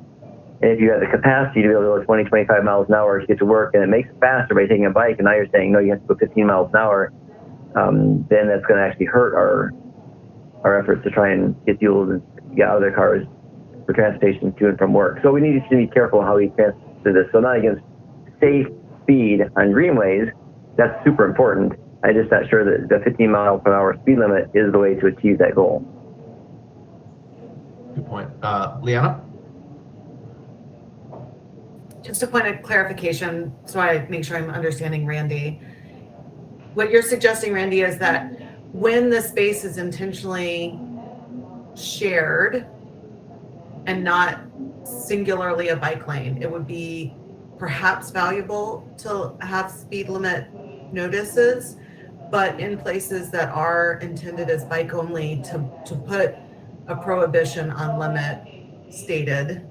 And if you have the capacity to be able to go 20, 25 miles an hour to get to work, and it makes it faster by taking a bike, and now you're saying, no, you have to go 15 miles an hour, then that's going to actually hurt our efforts to try and get people to get out of their cars for transportation to and from work. So we need to be careful how we transfer this. So not against safe speed on greenways, that's super important. I'm just not sure that the 15 mile per hour speed limit is the way to achieve that goal. Good point. Leanna? Just a point of clarification, so I make sure I'm understanding Randy. What you're suggesting, Randy, is that when the space is intentionally shared and not singularly a bike lane, it would be perhaps valuable to have speed limit notices, but in places that are intended as bike only, to put a prohibition on limit stated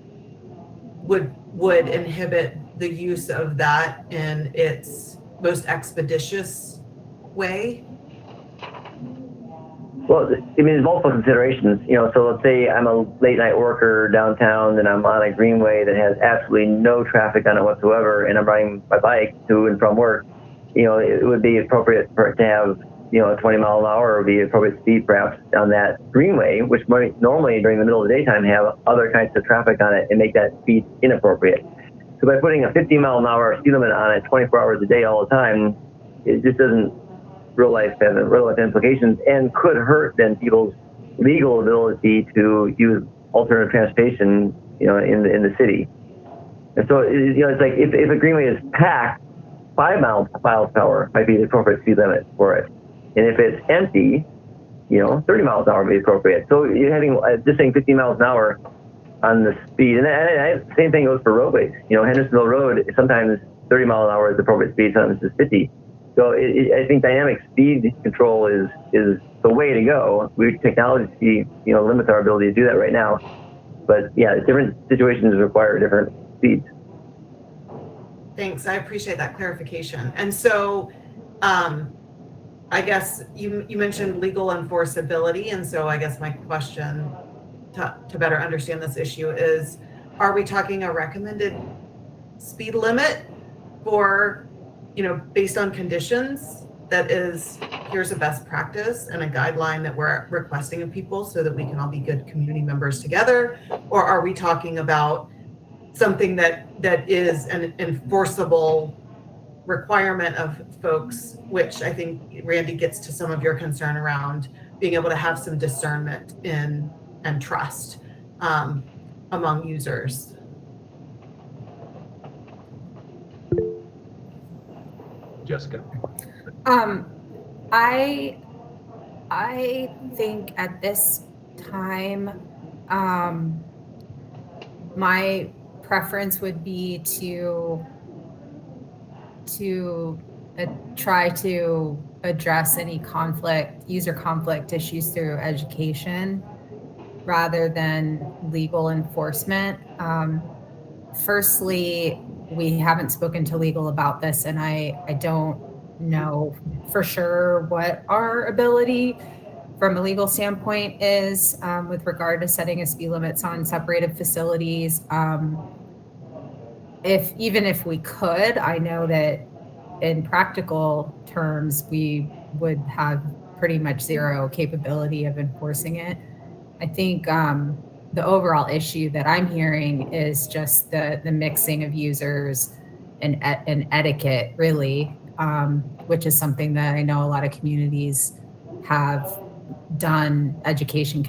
would inhibit the use of that in its most expeditious way? Well, there's multiple considerations. So let's say I'm a late night worker downtown and I'm on a greenway that has absolutely no traffic on it whatsoever, and I'm riding my bike to and from work. It would be appropriate for it to have, a 20 mile an hour would be appropriate speed perhaps on that greenway, which might normally during the middle of the daytime have other kinds of traffic on it and make that speed inappropriate. So by putting a 50 mile an hour speed limit on it 24 hours a day all the time, it just doesn't real life implications and could hurt then people's legal ability to use alternative transportation, in the city. And so, it's like if a greenway is packed, 5 miles per hour might be the appropriate speed limit for it. And if it's empty, 30 miles an hour would be appropriate. So you're having just saying 15 miles an hour on the speed. And same thing goes for roadways. Hendersonville Road, sometimes 30 mile an hour is the appropriate speed, sometimes it's 50. So I think dynamic speed control is the way to go. Technology, limits our ability to do that right now. But yeah, different situations require different speeds. Thanks. I appreciate that clarification. And so, I guess you mentioned legal enforceability. And so I guess my question to better understand this issue is, are we talking a recommended speed limit for, based on conditions that is, here's a best practice and a guideline that we're requesting of people so that we can all be good community members together? Or are we talking about something that is an enforceable requirement of folks, which I think, Randy, gets to some of your concern around being able to have some discernment in and trust among users? Jessica. I think at this time, my preference would be to try to address any user conflict issues through education rather than legal enforcement. Firstly, we haven't spoken to legal about this, and I don't know for sure what our ability from a legal standpoint is with regard to setting a speed limits on separated facilities. Even if we could, I know that in practical terms, we would have pretty much zero capability of enforcing it. I think the overall issue that I'm hearing is just the mixing of users and etiquette, really, which is something that I know a lot of communities have done education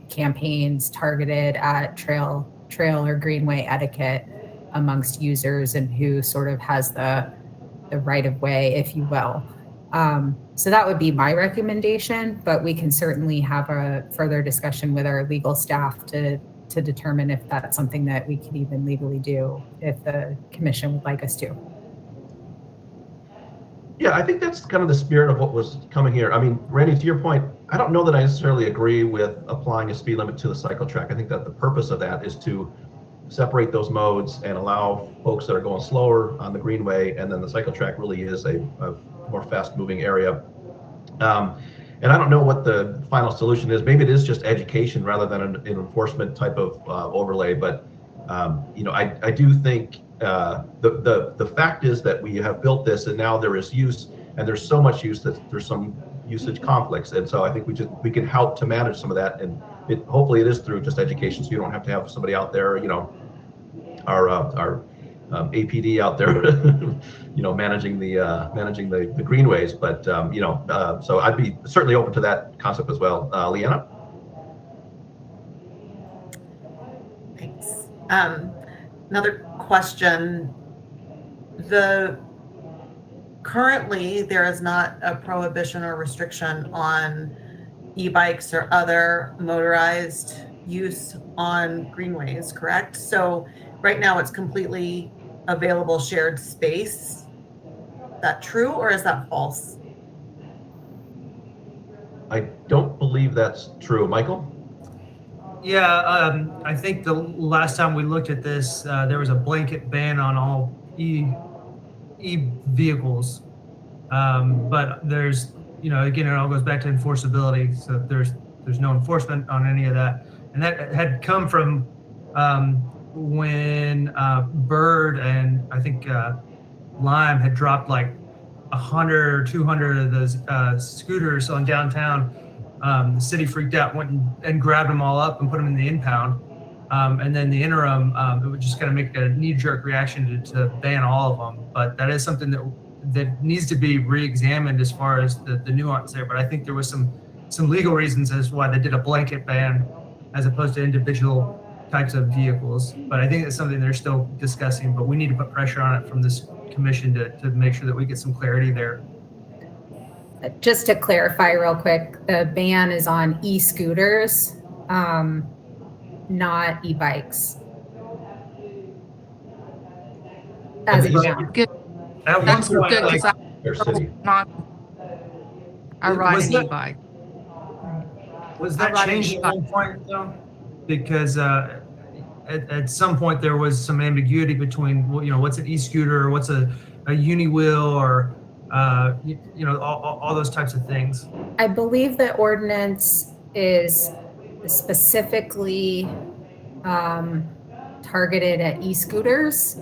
campaigns targeted at trail or greenway etiquette amongst users and who sort of has the right of way, if you will. So that would be my recommendation, but we can certainly have a further discussion with our legal staff to determine if that's something that we can even legally do if the commission would like us to. Yeah, I think that's kind of the spirit of what was coming here. I mean, Randy, to your point, I don't know that I necessarily agree with applying a speed limit to the cycle track. I think that the purpose of that is to separate those modes and allow folks that are going slower on the greenway, and then the cycle track really is a more fast-moving area. And I don't know what the final solution is. Maybe it is just education rather than an enforcement type of overlay. But I do think the fact is that we have built this, and now there is use, and there's so much use that there's some usage conflicts. And so I think we can help to manage some of that, and hopefully it is through just education, so you don't have to have somebody out there, our APD out there, managing the greenways. But so I'd be certainly open to that concept as well. Leanna. Thanks. Another question. Currently there is not a prohibition or restriction on e-bikes or other motorized use on greenways, correct? So right now it's completely available shared space. Is that true, or is that false? I don't believe that's true. Michael? Yeah, I think the last time we looked at this, there was a blanket ban on all e-vehicles. But there's, again, it all goes back to enforceability. So there's no enforcement on any of that. And that had come from when Bird and I think Lime had dropped like 100 or 200 of those scooters on downtown. The city freaked out, went and grabbed them all up and put them in the impound. And then the interim, it would just kind of make a knee-jerk reaction to ban all of them. But that is something that needs to be re-examined as far as the nuance there. But I think there was some legal reasons as to why they did a blanket ban as opposed to individual types of vehicles. But I think it's something they're still discussing, but we need to put pressure on it from this commission to make sure that we get some clarity there. Just to clarify real quick, the ban is on e-scooters, not e-bikes. As Good. At one That's point, good, like, 'cause entire city. Not, I ride Was an that- e-bike. Was I that ride an changed at e-bike. one point though? Because at some point there was some ambiguity between what's an e-scooter, or what's a uni-wheel, or all those types of things. I believe the ordinance is specifically targeted at e-scooters.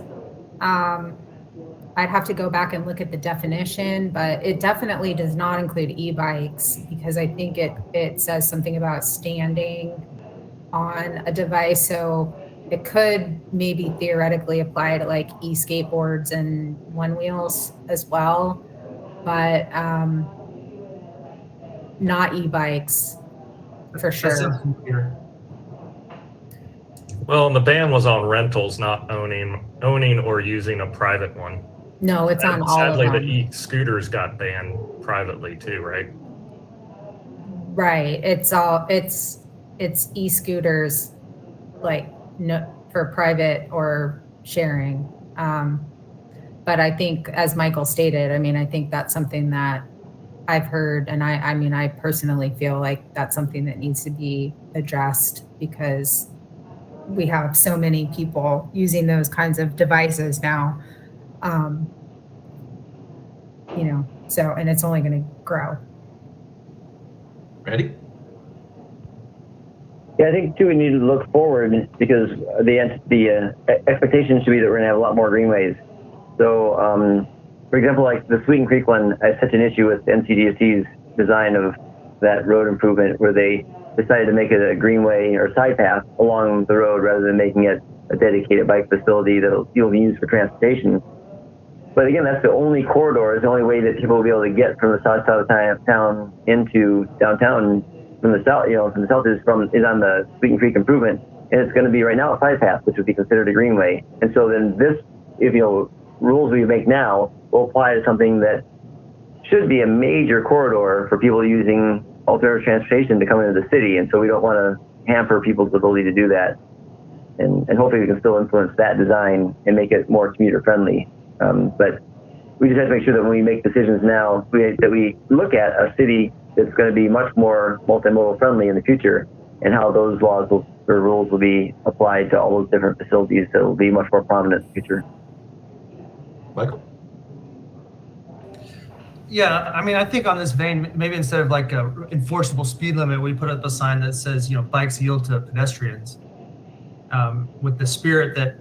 I'd have to go back and look at the definition, but it definitely does not include e-bikes, because I think it says something about standing on a device. So it could maybe theoretically apply to like e-skateboards and one wheels as well, but not e-bikes for That sounds sure. familiar. Well, and the ban was on rentals, not owning or using a private one. No, it's on And all of sadly, the them. e-scooters got banned privately too, right? Right. It's e-scooters, like no for private or sharing. But I think, as Michael stated, I mean, I think that's something that I've heard, and I mean, I personally feel like that's something that needs to be addressed, because we have so many people using those kinds of devices now. So, and it's only going to grow. Randy? Yeah, I think too we need to look forward, because the expectation should be that we're going to have a lot more greenways. So, for example, like the Sweeten Creek one, I had such an issue with NCDOT's design of that road improvement, where they decided to make it a greenway or side path along the road rather than making it a dedicated bike facility that you'll be used for transportation. But again, that's the only corridor, it's the only way that people will be able to get from the south side of town into downtown. From the south, from the south is on the Sweeten Creek improvement, and it's going to be right now a side path, which would be considered a greenway. And so then this, rules we make now will apply to something that should be a major corridor for people using alternative transportation to come into the city. And so we don't want to hamper people's ability to do that. And hopefully we can still influence that design and make it more commuter friendly. But we just have to make sure that when we make decisions now, that we look at a city that's going to be much more multimodal friendly in the future, and how those laws or rules will be applied to all those different facilities that will be much more prominent in the future. Michael? Yeah, I mean, I think on this vein, maybe instead of like a enforceable speed limit, we put up a sign that says, bikes yield to pedestrians, with the spirit that,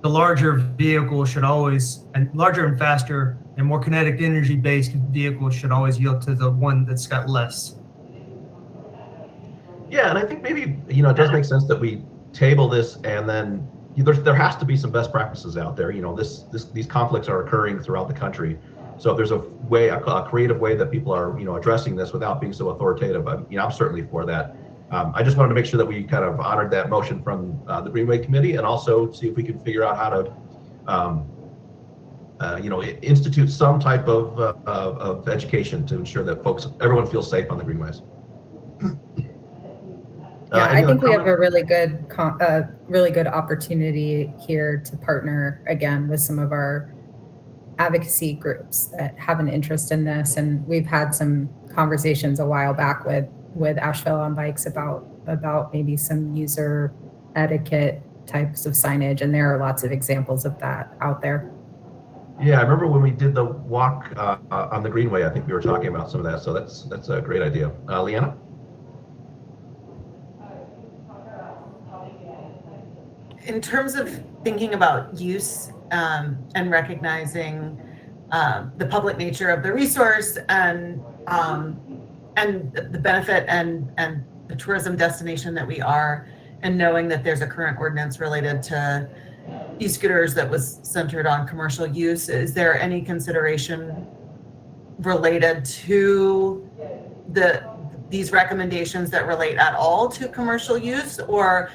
the larger vehicle should always, and larger and faster and more kinetic energy based vehicles should always yield to the one that's got less. Yeah, and I think maybe, it does make sense that we table this, and then there has to be some best practices out there. These conflicts are occurring throughout the country. So if there's a creative way that people are, addressing this without being so authoritative, I'm certainly for that. I just wanted to make sure that we kind of honored that motion from the Greenway Committee, and also see if we can figure out how to, institute some type of education to ensure that everyone feels safe on the greenways. Yeah, I think we have a really good opportunity here to partner again with some of our advocacy groups that have an interest in this. And we've had some conversations a while back with Asheville on Bikes about maybe some user etiquette types of signage. And there are lots of examples of that out there. Yeah, I remember when we did the walk on the Greenway, I think we were talking about some of that. So that's a great idea. Leanna? In terms of thinking about use and recognizing the public nature of the resource and the benefit and the tourism destination that we are, and knowing that there's a current ordinance related to e-scooters that was centered on commercial use, is there any consideration related to these recommendations that relate at all to commercial use, or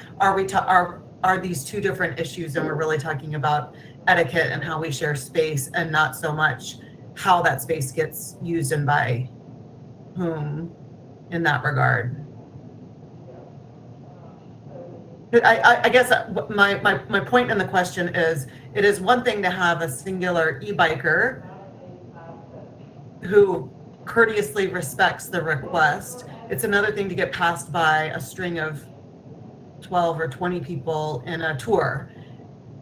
are these two different issues and we're really talking about etiquette and how we share space and not so much how that space gets used and by whom in that regard? I guess my point in the question is, it is one thing to have a singular e-biker who courteously respects the request. It's another thing to get passed by a string of 12 or 20 people in a tour.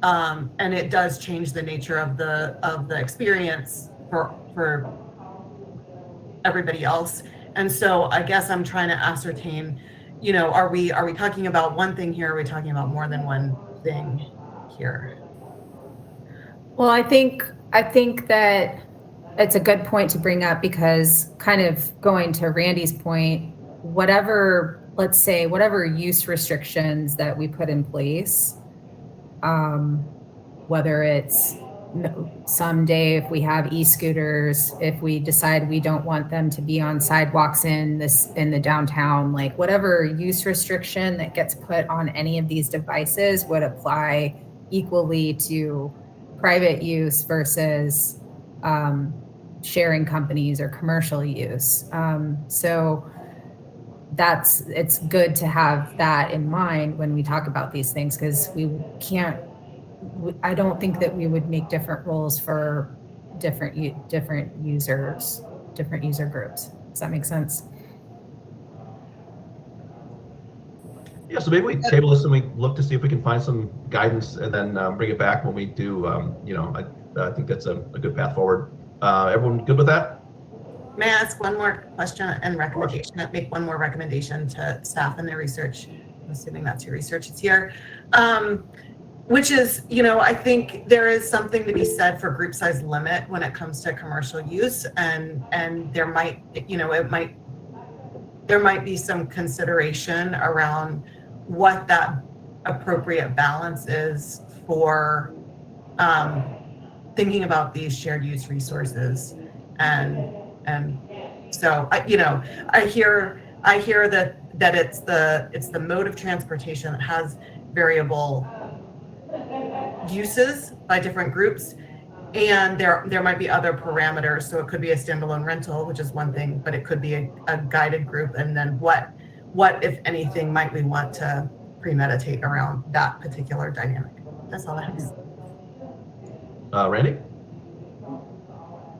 And it does change the nature of the experience for everybody else. And so I guess I'm trying to ascertain, you know, are we talking about one thing here? Are we talking about more than one thing here? Well, I think that it's a good point to bring up, because kind of going to Randy's point, whatever use restrictions that we put in place, whether it's someday if we have e-scooters, if we decide we don't want them to be on sidewalks in the downtown, like whatever use restriction that gets put on any of these devices would apply equally to private use versus sharing companies or commercial use. So it's good to have that in mind when we talk about these things, because I don't think that we would make different rules for different users, different user groups. Does that make sense? Yeah, so maybe we table this and we look to see if we can find some guidance and then bring it back when we do. I think that's a good path forward. Everyone good with that? May I ask one more question and recommendation? Make one more recommendation to staff in their research. I'm assuming that's your research is here. Which is, I think there is something to be said for group size limit when it comes to commercial use, and there might be some consideration around what that appropriate balance is for thinking about these shared use resources. And so I hear that it's the mode of transportation that has variable uses by different groups, and there might be other parameters. So it could be a standalone rental, which is one thing, but it could be a guided group, and then what if anything might we want to premeditate around that particular dynamic. That's all I have to say. Randy?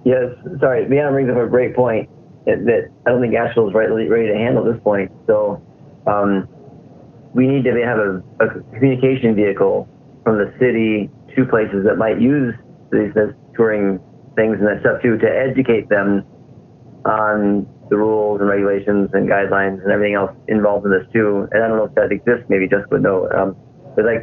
Yes, sorry, Leanna brings up a great point that I don't think Asheville is ready to handle this point. So we need to have a communication vehicle from the city to places that might use these touring things and that stuff too, to educate them on the rules and regulations and guidelines and everything else involved in this too. And I don't know if that exists, maybe Jessica would know. But if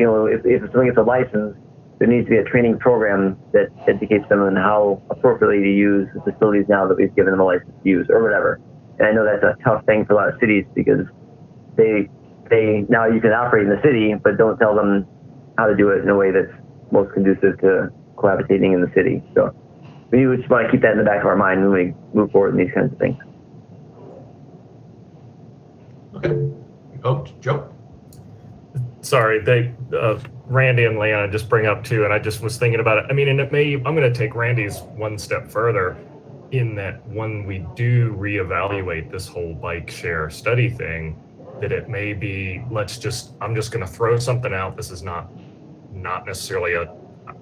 someone gets a license, there needs to be a training program that educates them on how appropriately to use the facilities now that we've given them a license to use or whatever. And I know that's a tough thing for a lot of cities, because they now you can operate in the city, but don't tell them how to do it in a way that's most conducive to cohabitating in the city. So we just want to keep that in the back of our mind when we move forward in these kinds of things. Okay. Oh, Joe? Sorry, Randy and Leanna just bring up too, and I just was thinking about it. I mean, and I'm going to take Randy's one step further, in that when we do reevaluate this whole bike share study thing, that it may be, I'm just going to throw something out. This is not necessarily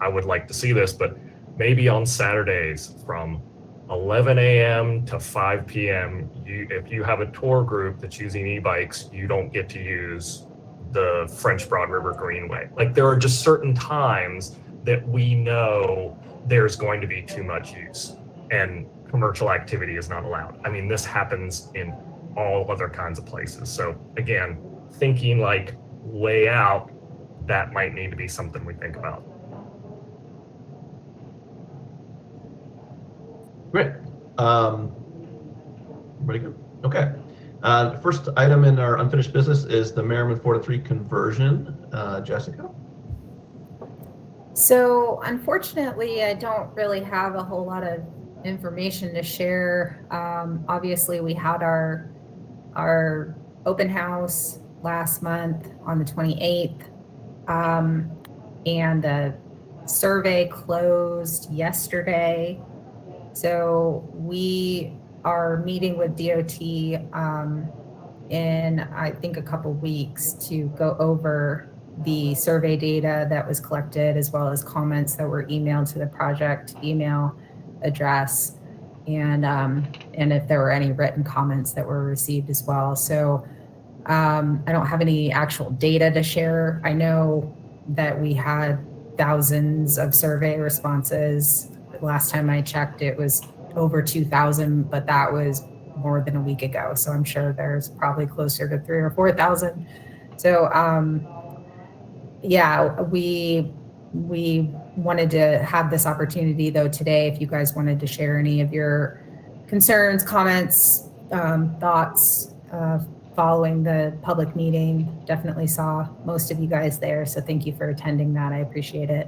I would like to see this, but maybe on Saturdays from 11 a.m. to 5 p.m., if you have a tour group that's using e-bikes, you don't get to use the French Broad River Greenway. Like, there are just certain times that we know there's going to be too much use and commercial activity is not allowed. I mean, this happens in all other kinds of places. So again, thinking like way out, that might need to be something we think about. Great. Ready to go? Okay. First item in our unfinished business is the Merriman 4-3 conversion. Jessica? So unfortunately, I don't really have a whole lot of information to share. Obviously, we had our open house last month on the 28th, and the survey closed yesterday. So we are meeting with DOT in, I think, a couple weeks to go over the survey data that was collected, as well as comments that were emailed to the project email address. and if there were any written comments that were received as well. So I don't have any actual data to share. I know that we had thousands of survey responses. Last time I checked, it was over 2,000, but that was more than a week ago. So I'm sure there's probably closer to 3,000 or 4,000. So yeah, we wanted to have this opportunity though today, if you guys wanted to share any of your concerns, comments, thoughts following the public meeting. Definitely saw most of you guys there. So thank you for attending that. I appreciate it.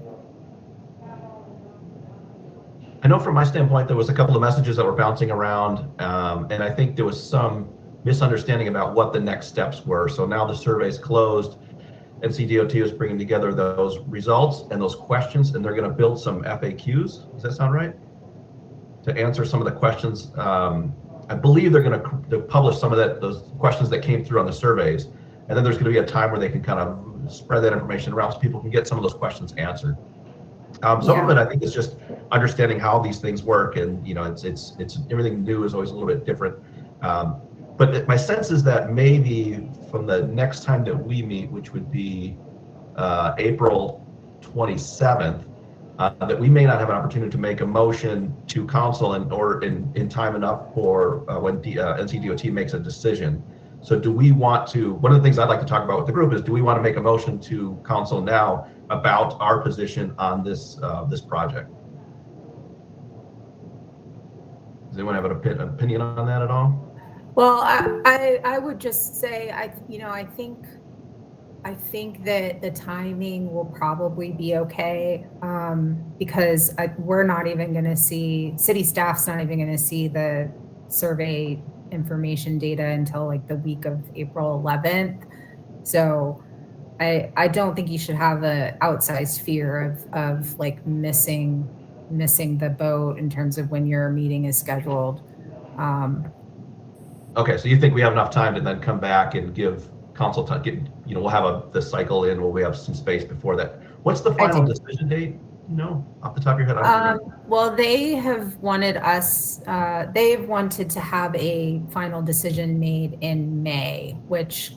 I know from my standpoint, there was a couple of messages that were bouncing around, and I think there was some misunderstanding about what the next steps were. So now the survey's closed. NCDOT is bringing together those results and those questions, and they're going to build some FAQs. Does that sound right? To answer some of the questions. I believe they're going to publish some of those questions that came through on the surveys, and then there's going to be a time where they can kind of spread that information around so people can get some of those questions answered. Some of it, I think, is just understanding how these things work, and it's everything new is always a little bit different. But my sense is that maybe from the next time that we meet, which would be April 27th, that we may not have an opportunity to make a motion to council or in time enough for when NCDOT makes a decision. So do we want to, one of the things I'd like to talk about with the group is, do we want to make a motion to council now about our position on this this project? Does anyone have an opinion on that at all? Well, I would just say, I think that the timing will probably be okay, because we're not even going to see, city staff's not even going to see the survey information data until like the week of April 11th. So I don't think you should have an outsized fear of like missing the boat in terms of when your meeting is scheduled. Okay, so you think we have enough time to then come back and give council time? We'll have the cycle in where we have some space before that. What's the final decision date? Off the top of your head? Well, they have wanted us. They've wanted to have a final decision made in May, which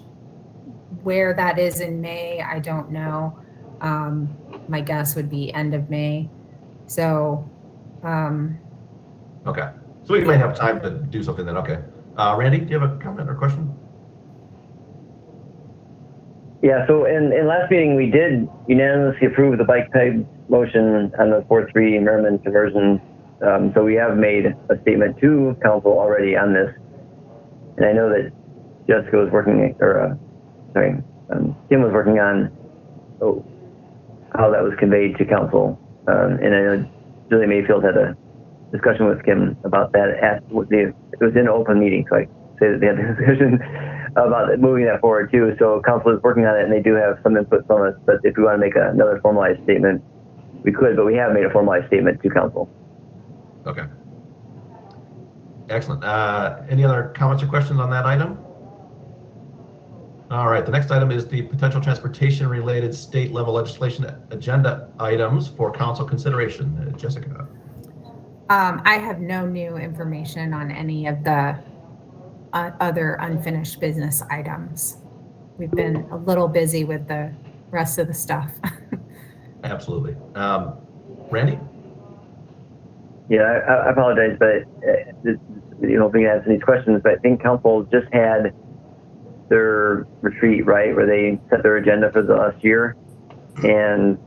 where that is in May, I don't know. My guess would be end of May. So. Okay, so we might have time to do something then. Okay. Randy, do you have a comment or question? Yeah, so in last meeting, we did unanimously approve the bike peg motion on the 4-3 Merriman conversion. So we have made a statement to council already on this. And I know that Jessica was working, Kim was working on how that was conveyed to council. And I know Julie Mayfield had a discussion with Kim about that. It was in an open meeting, so I say that they had a discussion about moving that forward too. So council is working on it, and they do have some input from us. But if we want to make another formalized statement, we could. But we have made a formalized statement to council. Okay. Excellent. Any other comments or questions on that item? All right. The next item is the potential transportation-related state-level legislation agenda items for council consideration. Jessica. I have no new information on any of the other unfinished business items. We've been a little busy with the rest of the stuff. Absolutely. Randy? Yeah, I apologize, but hoping to answer these questions, but I think council just had their retreat, right, where they set their agenda for the last year, and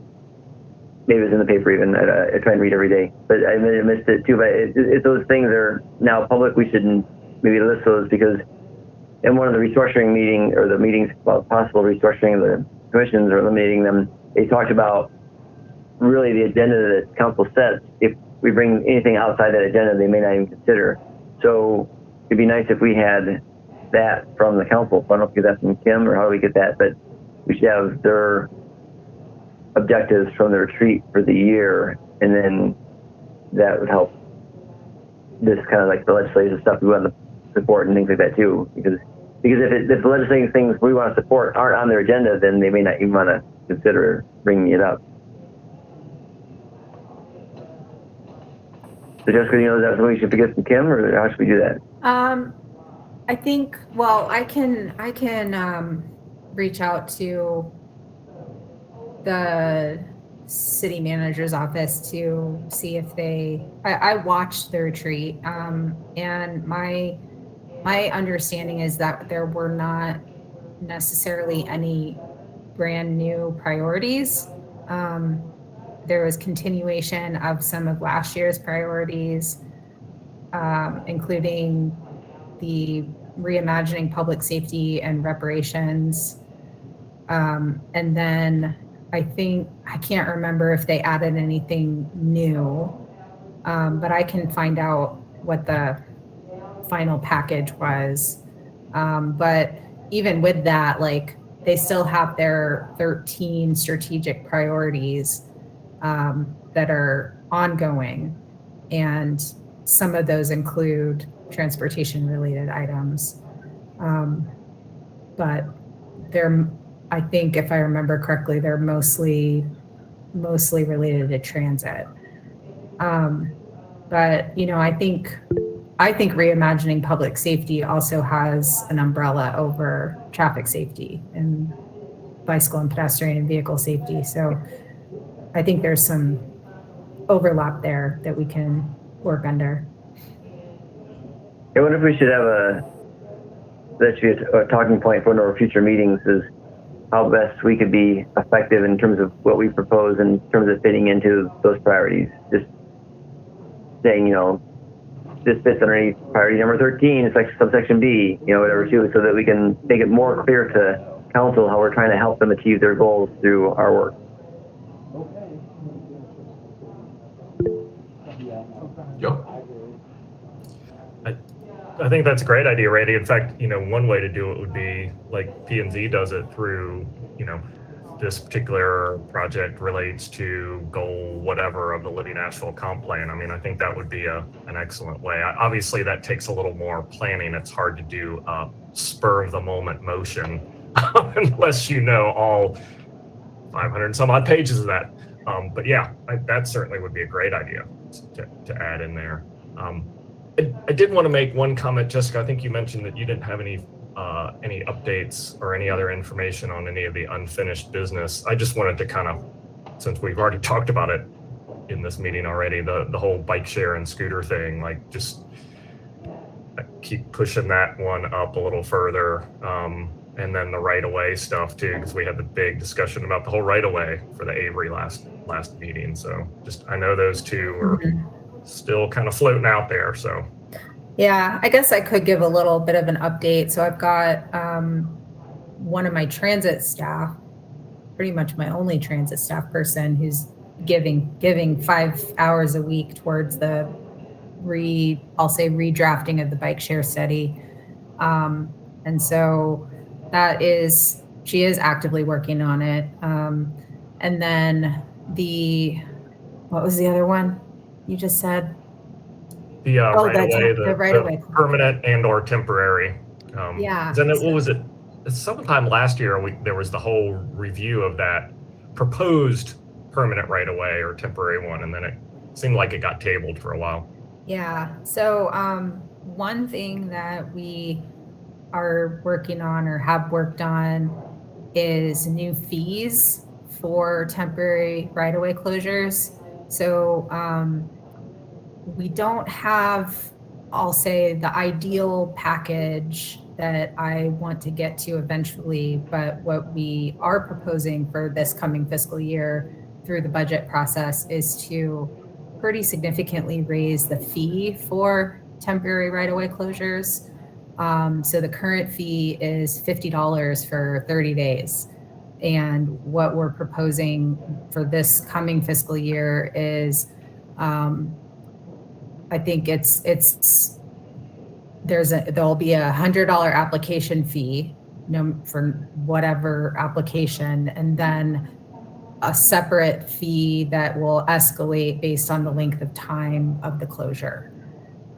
maybe it was in the paper even. I try and read every day, but I missed it too. But if those things are now public, we should maybe list those, because in one of the restructuring meetings, or the meetings about possible restructuring of the commissions or eliminating them, they talked about really the agenda that council sets. If we bring anything outside that agenda, they may not even consider. So it'd be nice if we had that from the council. So I don't know if we get that from Kim or how do we get that, but we should have their objectives from the retreat for the year, and then that would help this kind of like the legislative stuff we want to support and things like that too. Because if the legislative things we want to support aren't on their agenda, then they may not even want to consider bringing it up. So Jessica, is that something we should get from Kim, or how should we do that? I think, well, I can reach out to the city manager's office to see if I watched the retreat, and my understanding is that there were not necessarily any brand new priorities. There was continuation of some of last year's priorities, including the reimagining public safety and reparations. And then I can't remember if they added anything new, but I can find out what the final package was. But even with that, like, they still have their 13 strategic priorities that are ongoing. And some of those include transportation related items. But I think if I remember correctly, they're mostly related to transit. But, I think reimagining public safety also has an umbrella over traffic safety and bicycle and pedestrian and vehicle safety. So I think there's some overlap there that we can work under. I wonder if we should have a talking point for one of our future meetings, is how best we could be effective in terms of what we propose in terms of fitting into those priorities. Just saying, this fits underneath priority number 13, it's like subsection B, whatever too, so that we can make it more clear to council how we're trying to help them achieve their goals through our work. Joe? I think that's a great idea, Randy. In fact, one way to do it would be like P&Z does it through, this particular project relates to goal whatever of the Living Nashville comp plan. I mean, I think that would be an excellent way. Obviously, that takes a little more planning. It's hard to do a spur of the moment motion unless all 500 and some odd pages of that. But yeah, that certainly would be a great idea to add in there. I did want to make one comment, Jessica. I think you mentioned that you didn't have any updates or any other information on any of the unfinished business. I just wanted to kind of, since we've already talked about it in this meeting already, the whole bike share and scooter thing, like just keep pushing that one up a little further. And then the right-of-way stuff too, because we had the big discussion about the whole right-of-way for the Avery last meeting. So I know those two are still kind of floating out there. So yeah, I guess I could give a little bit of an update. So I've got one of my transit staff, pretty much my only transit staff person, who's giving 5 hours a week towards the redrafting of the bike share study. And so she is actively working on it. And then what was the other one you just said? The right-of-way, the right-of-way, the permanent and or temporary. Yeah. Then what was it? Sometime last year, there was the whole review of that proposed permanent right-of-way or temporary one, and then it seemed like it got tabled for a while. Yeah. So one thing that we are working on or have worked on is new fees for temporary right-of-way closures. So we don't have, I'll say, the ideal package that I want to get to eventually, but what we are proposing for this coming fiscal year through the budget process is to pretty significantly raise the fee for temporary right-of-way closures. So the current fee is $50 for 30 days. And what we're proposing for this coming fiscal year is, I think there'll be $100 application fee for whatever application, and then a separate fee that will escalate based on the length of time of the closure.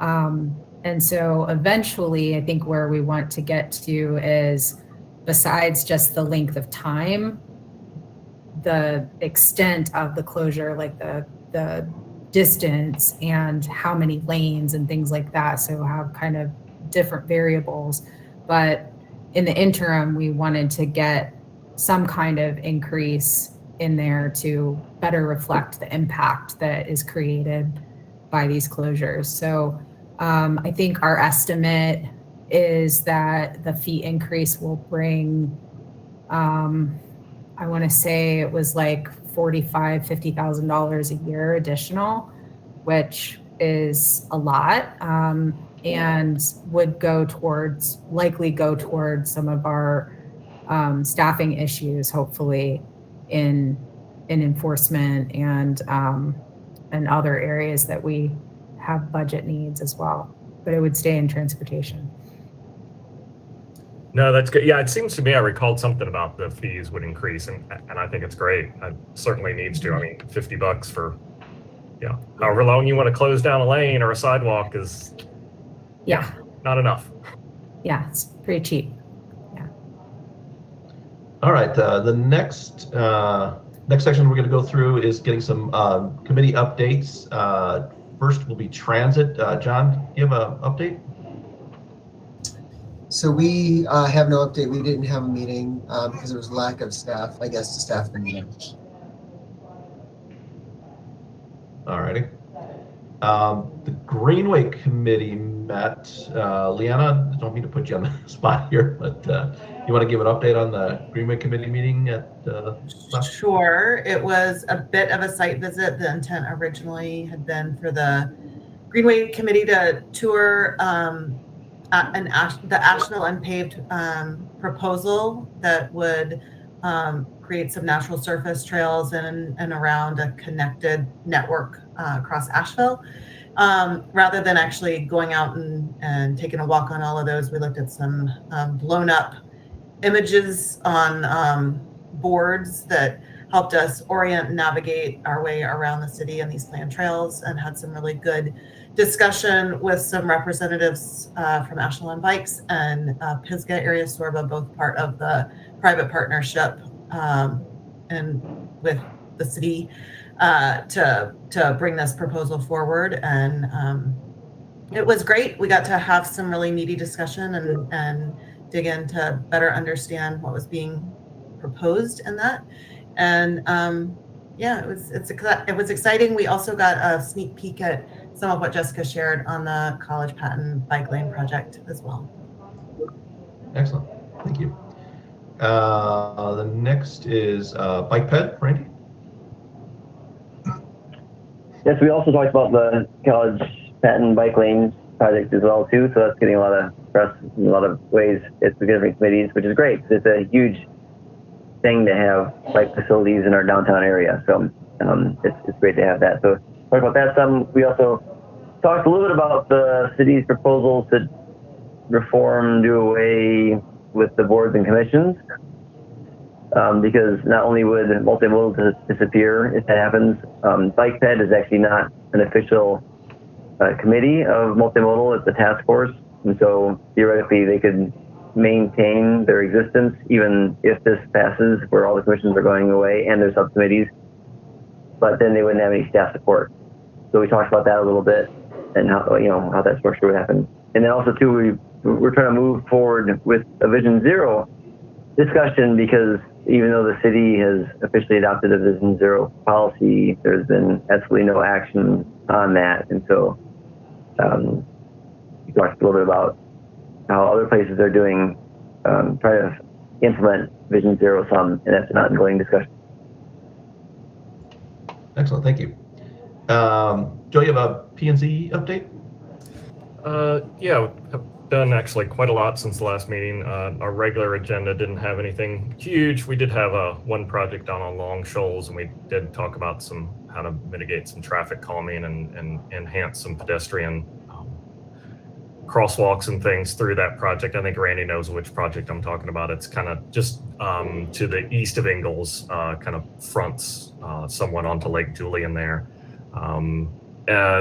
And so eventually, I think where we want to get to is, besides just the length of time, the extent of the closure, like the distance and how many lanes and things like that. So have kind of different variables. But in the interim, we wanted to get some kind of increase in there to better reflect the impact that is created by these closures. So I think our estimate is that the fee increase will bring, I want to say it was like $45,000, $50,000 a year additional, which is a lot, and would likely go towards some of our staffing issues, hopefully in enforcement and other areas that we have budget needs as well. But it would stay in transportation. No, that's good. Yeah, it seems to me I recalled something about the fees would increase, and I think it's great. It certainly needs to. I mean, $50 for, however long you want to close down a lane or a sidewalk is not enough. Yeah, it's pretty cheap. Yeah. All right, the next section we're going to go through is getting some committee updates. First will be transit. John, do you have an update? So we have no update. We didn't have a meeting because there was lack of staff, I guess, to staff the meeting. All righty. The Greenway committee met. Leanna, I don't mean to put you on the spot here, but you want to give an update on the Greenway committee meeting at Sure. It was a bit of a site visit. The intent originally had been for the Greenway committee to tour the Asheville unpaved proposal that would create some natural surface trails and around a connected network across Asheville. Rather than actually going out and taking a walk on all of those, we looked at some blown up images on boards that helped us orient and navigate our way around the city on these planned trails, and had some really good discussion with some representatives from Asheville on Bikes and Pisgah Area Sorba, both part of the private partnership and with the city to bring this proposal forward. And it was great. We got to have some really meaty discussion and dig in to better understand what was being proposed in that. And it was exciting. We also got a sneak peek at some of what Jessica shared on the College Patton bike lane project as well. Excellent, thank you. The next is bike ped, Randy. Yes, we also talked about the College Patton bike lane project as well too. So that's getting a lot of press in a lot of ways. It's the different committees, which is great because it's a huge thing to have bike facilities in our downtown area. So it's great to have that. So talk about that some. We also talked a little bit about the city's proposals to reform, do away with the boards and commissions, because not only would multimodal disappear if that happens, bike ped is actually not an official committee of multimodal. It's a task force, and so theoretically they could maintain their existence even if this passes, where all the commissions are going away and their subcommittees, but then they wouldn't have any staff support. So we talked about that a little bit and how that structure would happen. And then also too, we're trying to move forward with a Vision Zero discussion, because even though the city has officially adopted a Vision Zero policy, there's been absolutely no action on that. And so we talked a little bit about how other places are doing, trying to implement Vision Zero some, and that's an ongoing discussion. Excellent, thank you. Joe, you have a P&Z update? Yeah, I've done actually quite a lot since the last meeting. Our regular agenda didn't have anything huge. We did have one project down on Long Shoals, and we did talk about how to mitigate some traffic calming and enhance some pedestrian crosswalks and things through that project. I think Randy knows which project I'm talking about. It's kind of just to the east of Ingalls, kind of fronts somewhat onto Lake Julian there.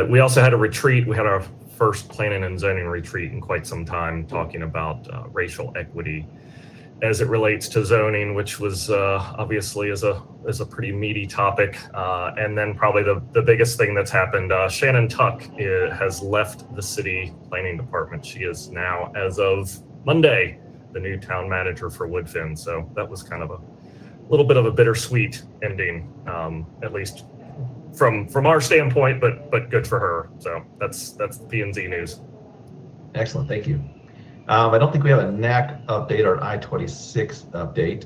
We also had a retreat. We had our first planning and zoning retreat in quite some time, talking about racial equity as it relates to zoning, which was obviously is a pretty meaty topic. And then probably the biggest thing that's happened, Shannon Tuck has left the city planning department. She is now, as of Monday, the new town manager for Woodfin. So that was kind of a little bit of a bittersweet ending, at least from our standpoint, but good for her. So that's the P&Z news. Excellent, thank you. I don't think we have a NAC update or an I-26 update.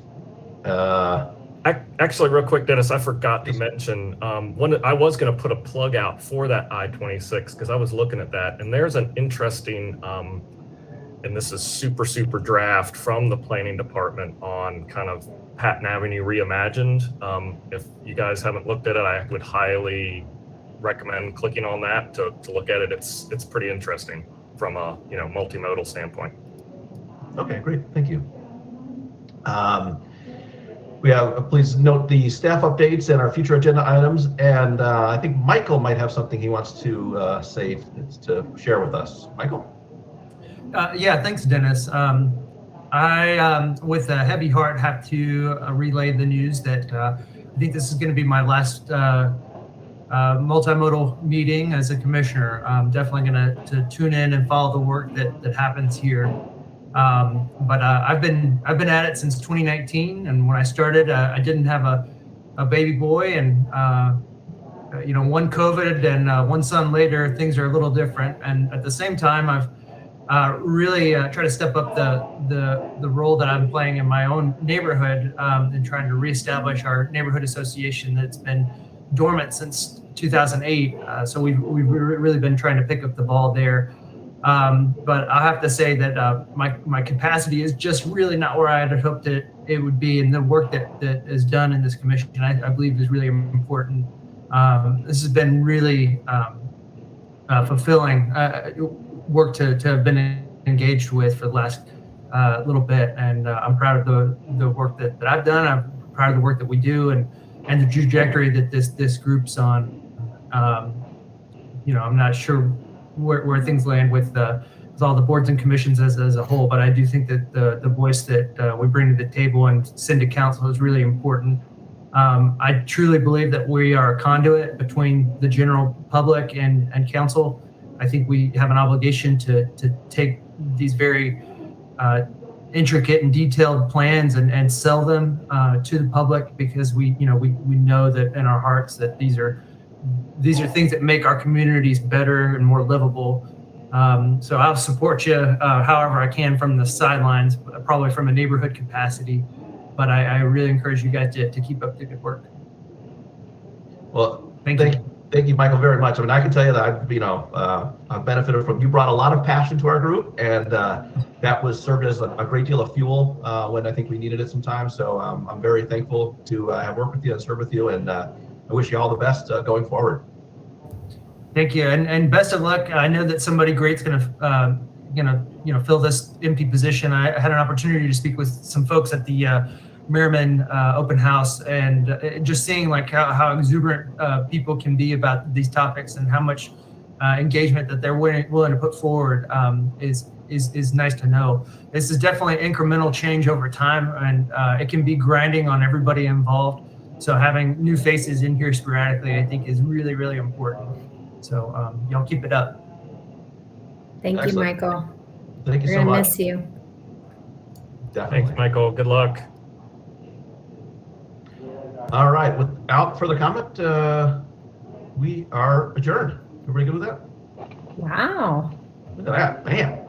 Actually, real quick, Dennis, I forgot to mention, I was going to put a plug out for that I-26 because I was looking at that, and there's an interesting, and this is super draft from the planning department on kind of Patton Avenue reimagined. If you guys haven't looked at it, I would highly recommend clicking on that to look at it. It's pretty interesting from a multimodal standpoint. Okay, great, thank you. We have, please note the staff updates and our future agenda items, and I think Michael might have something he wants to say to share with us. Michael? Yeah, thanks, Dennis. I, with a heavy heart, have to relay the news that I think this is going to be my last multimodal meeting as a commissioner. I'm definitely going to tune in and follow the work that happens here. But I've been at it since 2019, and when I started, I didn't have a baby boy, and one COVID and one son later, things are a little different. And at the same time, I've really tried to step up the role that I'm playing in my own neighborhood, and trying to reestablish our neighborhood association that's been dormant since 2008. So we've really been trying to pick up the ball there. But I have to say that my capacity is just really not where I had hoped it would be, and the work that is done in this commission, I believe, is really important. This has been really fulfilling work to have been engaged with for the last little bit, and I'm proud of the work that I've done. I'm proud of the work that we do, and the trajectory that this group's on. I'm not sure where things land with all the boards and commissions as a whole, but I do think that the voice that we bring to the table and send to council is really important. I truly believe that we are a conduit between the general public and council. I think we have an obligation to take these very intricate and detailed plans and sell them to the public, because we know that in our hearts that these are things that make our communities better and more livable. So I'll support you however I can from the sidelines, probably from a neighborhood capacity, but I really encourage you guys to keep up the good work. Well, thank you, Michael, very much. I mean, I can tell you that I've benefited from, you brought a lot of passion to our group, and that was served as a great deal of fuel when I think we needed it sometimes. So I'm very thankful to have worked with you and serve with you, and I wish you all the best going forward. Thank you, and best of luck. I know that somebody great's going to fill this empty position. I had an opportunity to speak with some folks at the Merriman open house, and just seeing like how exuberant people can be about these topics and how much engagement that they're willing to put forward is nice to know. This is definitely incremental change over time, and it can be grinding on everybody involved. So having new faces in here sporadically, I think, is really, really important. So y'all keep it up. Thank Excellent. you, Michael. Thank you We're so gonna much. miss you. Definitely. Thanks, Michael. Good luck. All right, without further comment, we are adjourned. Everybody good with that? Wow. Look at that, man.